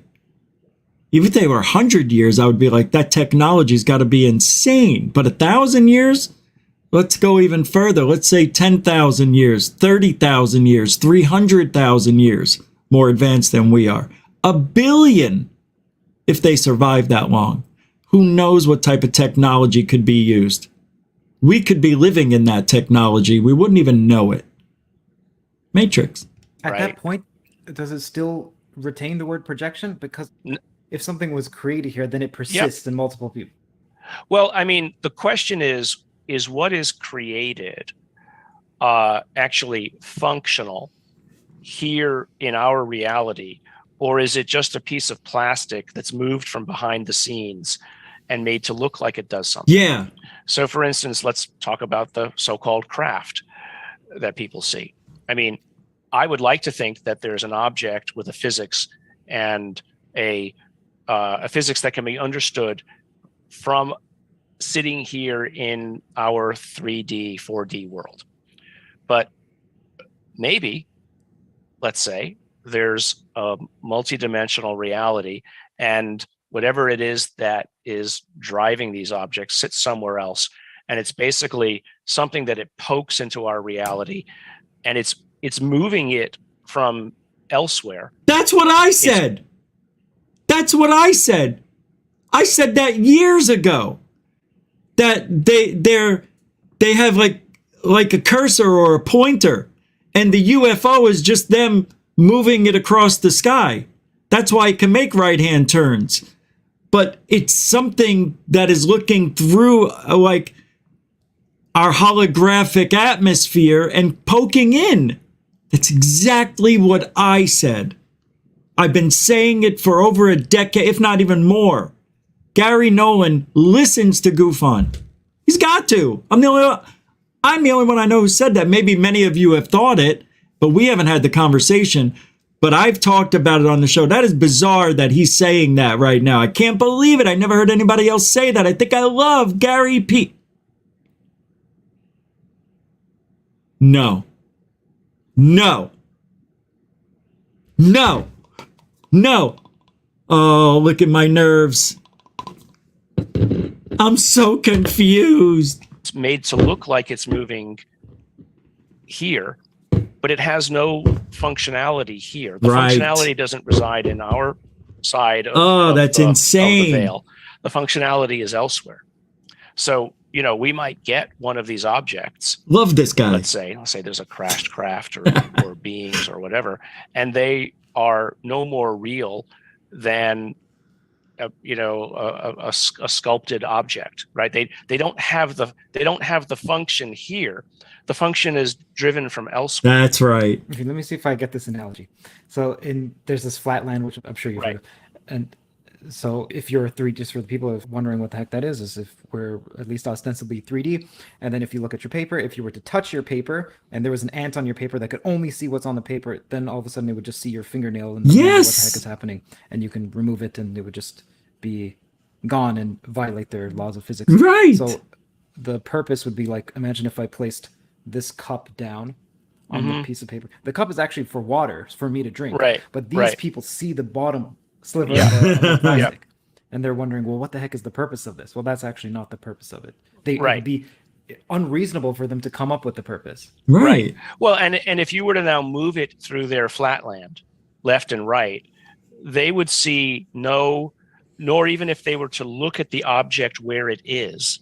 if they were 100 years, I would be like, that technology's got to be insane. But 1,000 years? Let's go even further. Let's say 10,000 years, 30,000 years, 300,000 years more advanced than we are. 1 billion if they survive that long. Who knows what type of technology could be used? We could be living in that technology. We wouldn't even know it. Matrix. At that point, does it still retain the word projection? Because if something was created here, then it persists in multiple people. Well, I mean, the question is what is created actually functional here in our reality, Or is it just a piece of plastic that's moved from behind the scenes and made to look like it does something? Yeah. So for instance, let's talk about the so-called craft that people see. I mean, I would like to think that there's an object with a physics and a physics that can be understood from sitting here in our 3D, 4D world. But maybe, let's say, there's a multidimensional reality, and whatever it is that is driving these objects sits somewhere else. And it's basically something that it pokes into our reality, and it's moving it from elsewhere. That's what I said. That's what I said. I said that years ago. That they have like a cursor or a pointer, and the UFO is just them moving it across the sky. That's why it can make right-hand turns. But it's something that is looking through like our holographic atmosphere and poking in. That's exactly what I said. I've been saying it for over a decade, if not even more. Gary Nolan listens to Goof On. He's got to. I'm the only one I know who said that. Maybe many of you have thought it, but we haven't had the conversation. But I've talked about it on the show. That is bizarre that he's saying that right now. I can't believe it. I never heard anybody else say that. I think I love Gary P. No. No. No. No. Oh, look at my nerves. I'm so confused. It's made to look like it's moving here, but it has no functionality here. The Right. functionality doesn't reside in our side That's insane. of the veil. The functionality is elsewhere. So, you know, we might get one of these objects. Love this guy. Let's say there's a crashed craft or beings or whatever, and they are no more real than a sculpted object, right? They don't have the function here. The function is driven from elsewhere. That's right. Okay, let me see if I get this analogy. So there's this flat land, which I'm sure you've heard of. And so if you're 3D, just for the people who are wondering what the heck that is if we're at least ostensibly 3D. And then if you look at your paper, if you were to touch your paper and there was an ant on your paper that could only see what's on the paper, then all of a sudden it would just see your fingernail and know what the heck is happening. And you can remove it and it would just be gone and violate their laws of physics. Right. So the purpose would be like, imagine if I placed this cup down on the piece of paper. The cup is actually for water, for me to drink. Right. But these people see the bottom sliver of the plastic. And they're wondering, well, what the heck is the purpose of this? Well, that's actually not the purpose of it. It would be unreasonable for them to come up with the purpose. Right. Well, and if you were to now move it through their flatland, left and right, they would see nor even if they were to look at the object where it is,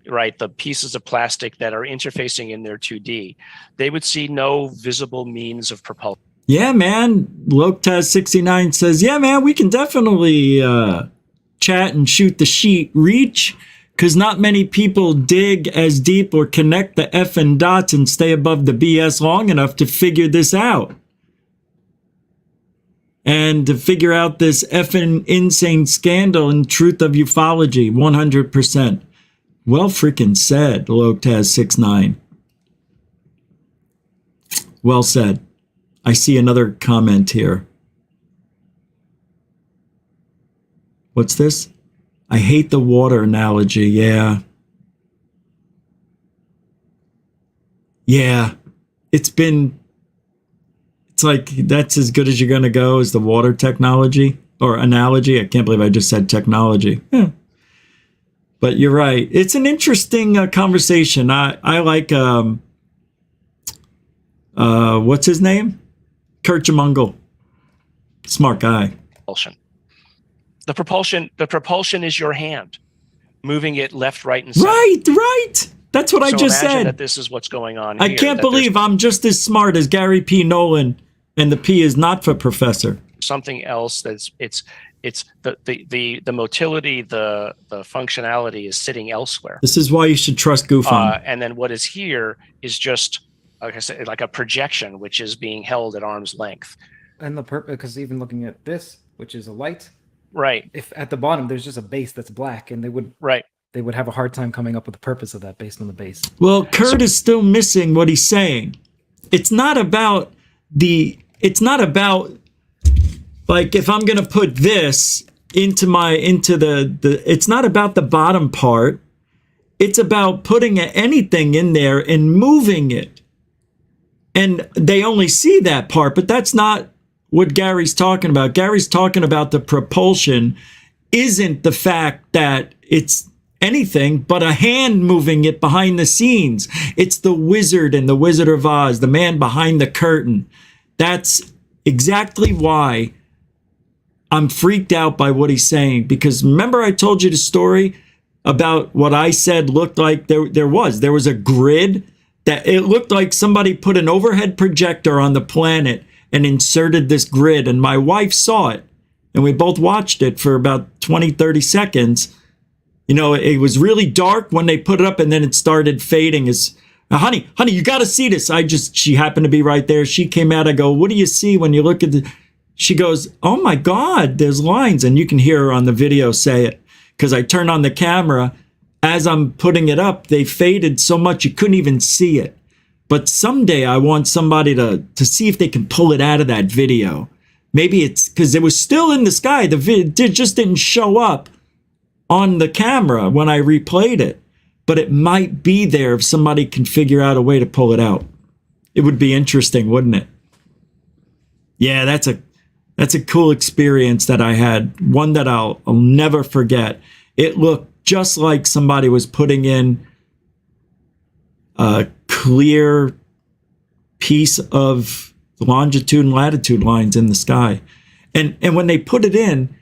right, the pieces of plastic that are interfacing in their 2D, they would see no visible means of propulsion. Yeah, man. Lopez69 says, yeah, man, we can definitely chat and shoot the sheet reach, because not many people dig as deep or connect the effing dots and stay above the BS long enough to figure this out. And to figure out this effing insane scandal and truth of ufology, 100%. Well freaking said, Lopez69. Well said. I see another comment here. What's this? I hate the water analogy. Yeah. Yeah. It's like that's as good as you're going to go as the water technology or analogy. I can't believe I just said technology. Yeah. But you're right. It's an interesting conversation. I like, what's his name? Kurt Jamungle. Smart guy. Propulsion. The propulsion is your hand, moving it left, right, and center. Right. That's what I just imagine said. That this is what's going on I here, can't believe I'm just as smart as Gary P. Nolan, and the P is not for professor. Something else that's it's the motility, the functionality is sitting elsewhere. This is why you should trust Goof On. And then what is here is just, like I said, like a projection, which is being held at arm's length. And the purpose, because even looking at this, which is a light, right? If at the bottom there's just a base that's black, and they would have a hard time coming up with the purpose of that based on the base. Well, Kurt is still missing what he's saying. It's not about like if I'm going to put this into the it's not about the bottom part. It's about putting anything in there and moving it. And they only see that part, but that's not what Gary's talking about. Gary's talking about the propulsion isn't the fact that it's anything but a hand moving it behind the scenes. It's the wizard in The Wizard of Oz, the man behind the curtain. That's exactly why I'm freaked out by what he's saying. Because remember I told you the story about what I said looked like there was a grid that it looked like somebody put an overhead projector on the planet and inserted this grid. And my wife saw it and we both watched it for about 20, 30 seconds. You know, it was really dark when they put it up and then it started fading. Honey, you got to see this. She happened to be right there. She came out. I go, what do you see when you look at she goes, oh my God, there's lines. And you can hear her on the video say it. Because I turned on the camera, as I'm putting it up, they faded so much you couldn't even see it. But someday I want somebody to see if they can pull it out of that video. Maybe it's because it was still in the sky. The video just didn't show up on the camera when I replayed it. But it might be there if somebody can figure out a way to pull it out. It would be interesting, wouldn't it? Yeah, that's a cool experience that I had. One that I'll never forget. It looked just like somebody was putting in a clear piece of longitude and latitude lines in the sky. And when they put it in,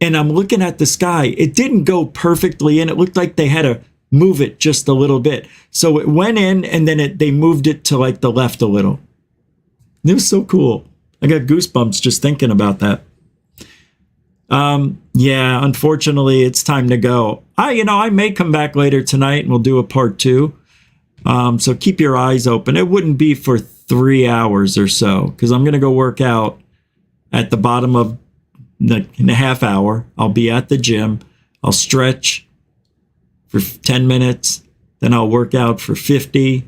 and I'm looking at the sky, it didn't go perfectly in. It looked like they had to move it just a little bit. So it went in, and then they moved it to like the left a little. It was so cool. I got goosebumps just thinking about that. Yeah, unfortunately, it's time to go. I may come back later tonight and we'll do a part 2. So keep your eyes open. It wouldn't be for 3 hours or so because I'm going to go work out at the bottom of in a half hour. I'll be at the gym. I'll stretch for 10 minutes. Then I'll work out for 50,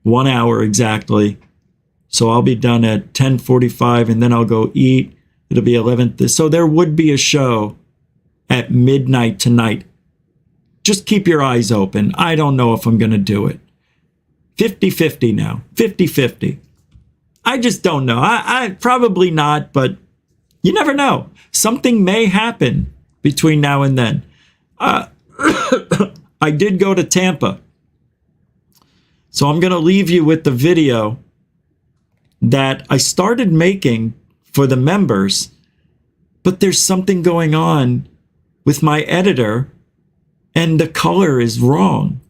1 hour exactly. So I'll be done at 10:45 and then I'll go eat. It'll be 11. So there would be a show at midnight tonight. Just keep your eyes open. I don't know if I'm going to do it. 50-50 now. 50-50. I just don't know. I probably not, but you never know. Something may happen between now and then. I did go to Tampa. So I'm going to leave you with the video that I started making for the members, but there's something going on with my editor and the color is wrong.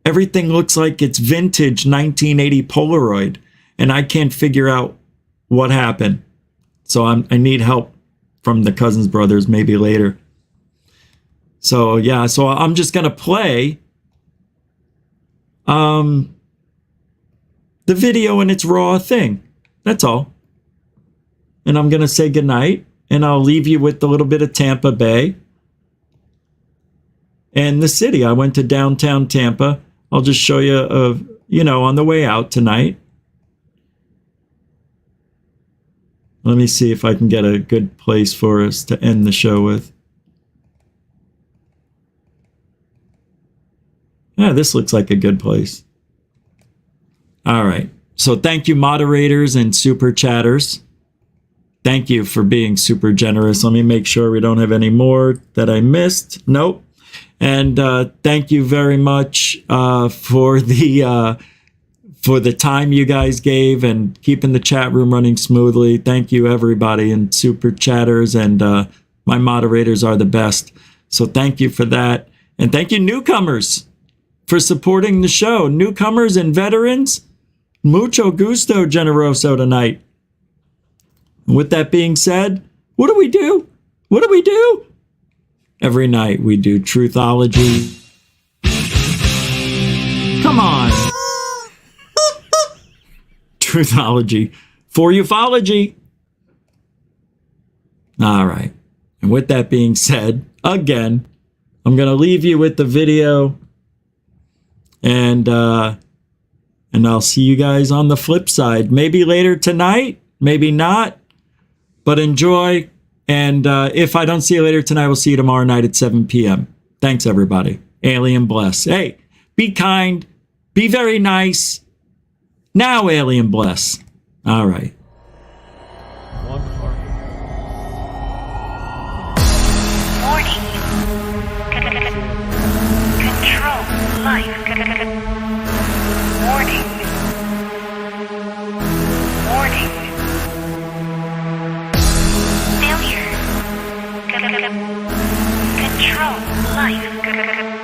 Everything looks like it's vintage 1980 Polaroid and I can't figure out what happened. So I need help from the Cousins brothers maybe later. So yeah, so I'm just going to play the video in its raw thing. That's all. And I'm going to say goodnight. And I'll leave you with a little bit of Tampa Bay. And the city. I went to downtown Tampa. I'll just show you, on the way out tonight. Let me see if I can get a good place for us to end the show with. Yeah, this looks like a good place. All right. So thank you, moderators and super chatters. Thank you for being super generous. Let me make sure we don't have any more that I missed. Nope. And thank you very much for the time you guys gave and keeping the chat room running smoothly. Thank you, everybody, and super chatters. And my moderators are the best. So thank you for that. And thank you, newcomers, for supporting the show. Newcomers and veterans. Mucho gusto, generoso, tonight. With that being said, what do we do? What do we do? Every night we do Truthology. Come on. Truthology for ufology. All right. And with that being said, again, I'm going to leave you with the video, and I'll see you guys on the flip side. Maybe later tonight, maybe not, but enjoy. And if I don't see you later tonight, we'll see you tomorrow night at 7 p.m. Thanks, everybody. Alien bless. Hey, be kind. Be very nice. Now, alien bless. All right. Warning. Control life. Warning. Warning. Failure. Control life.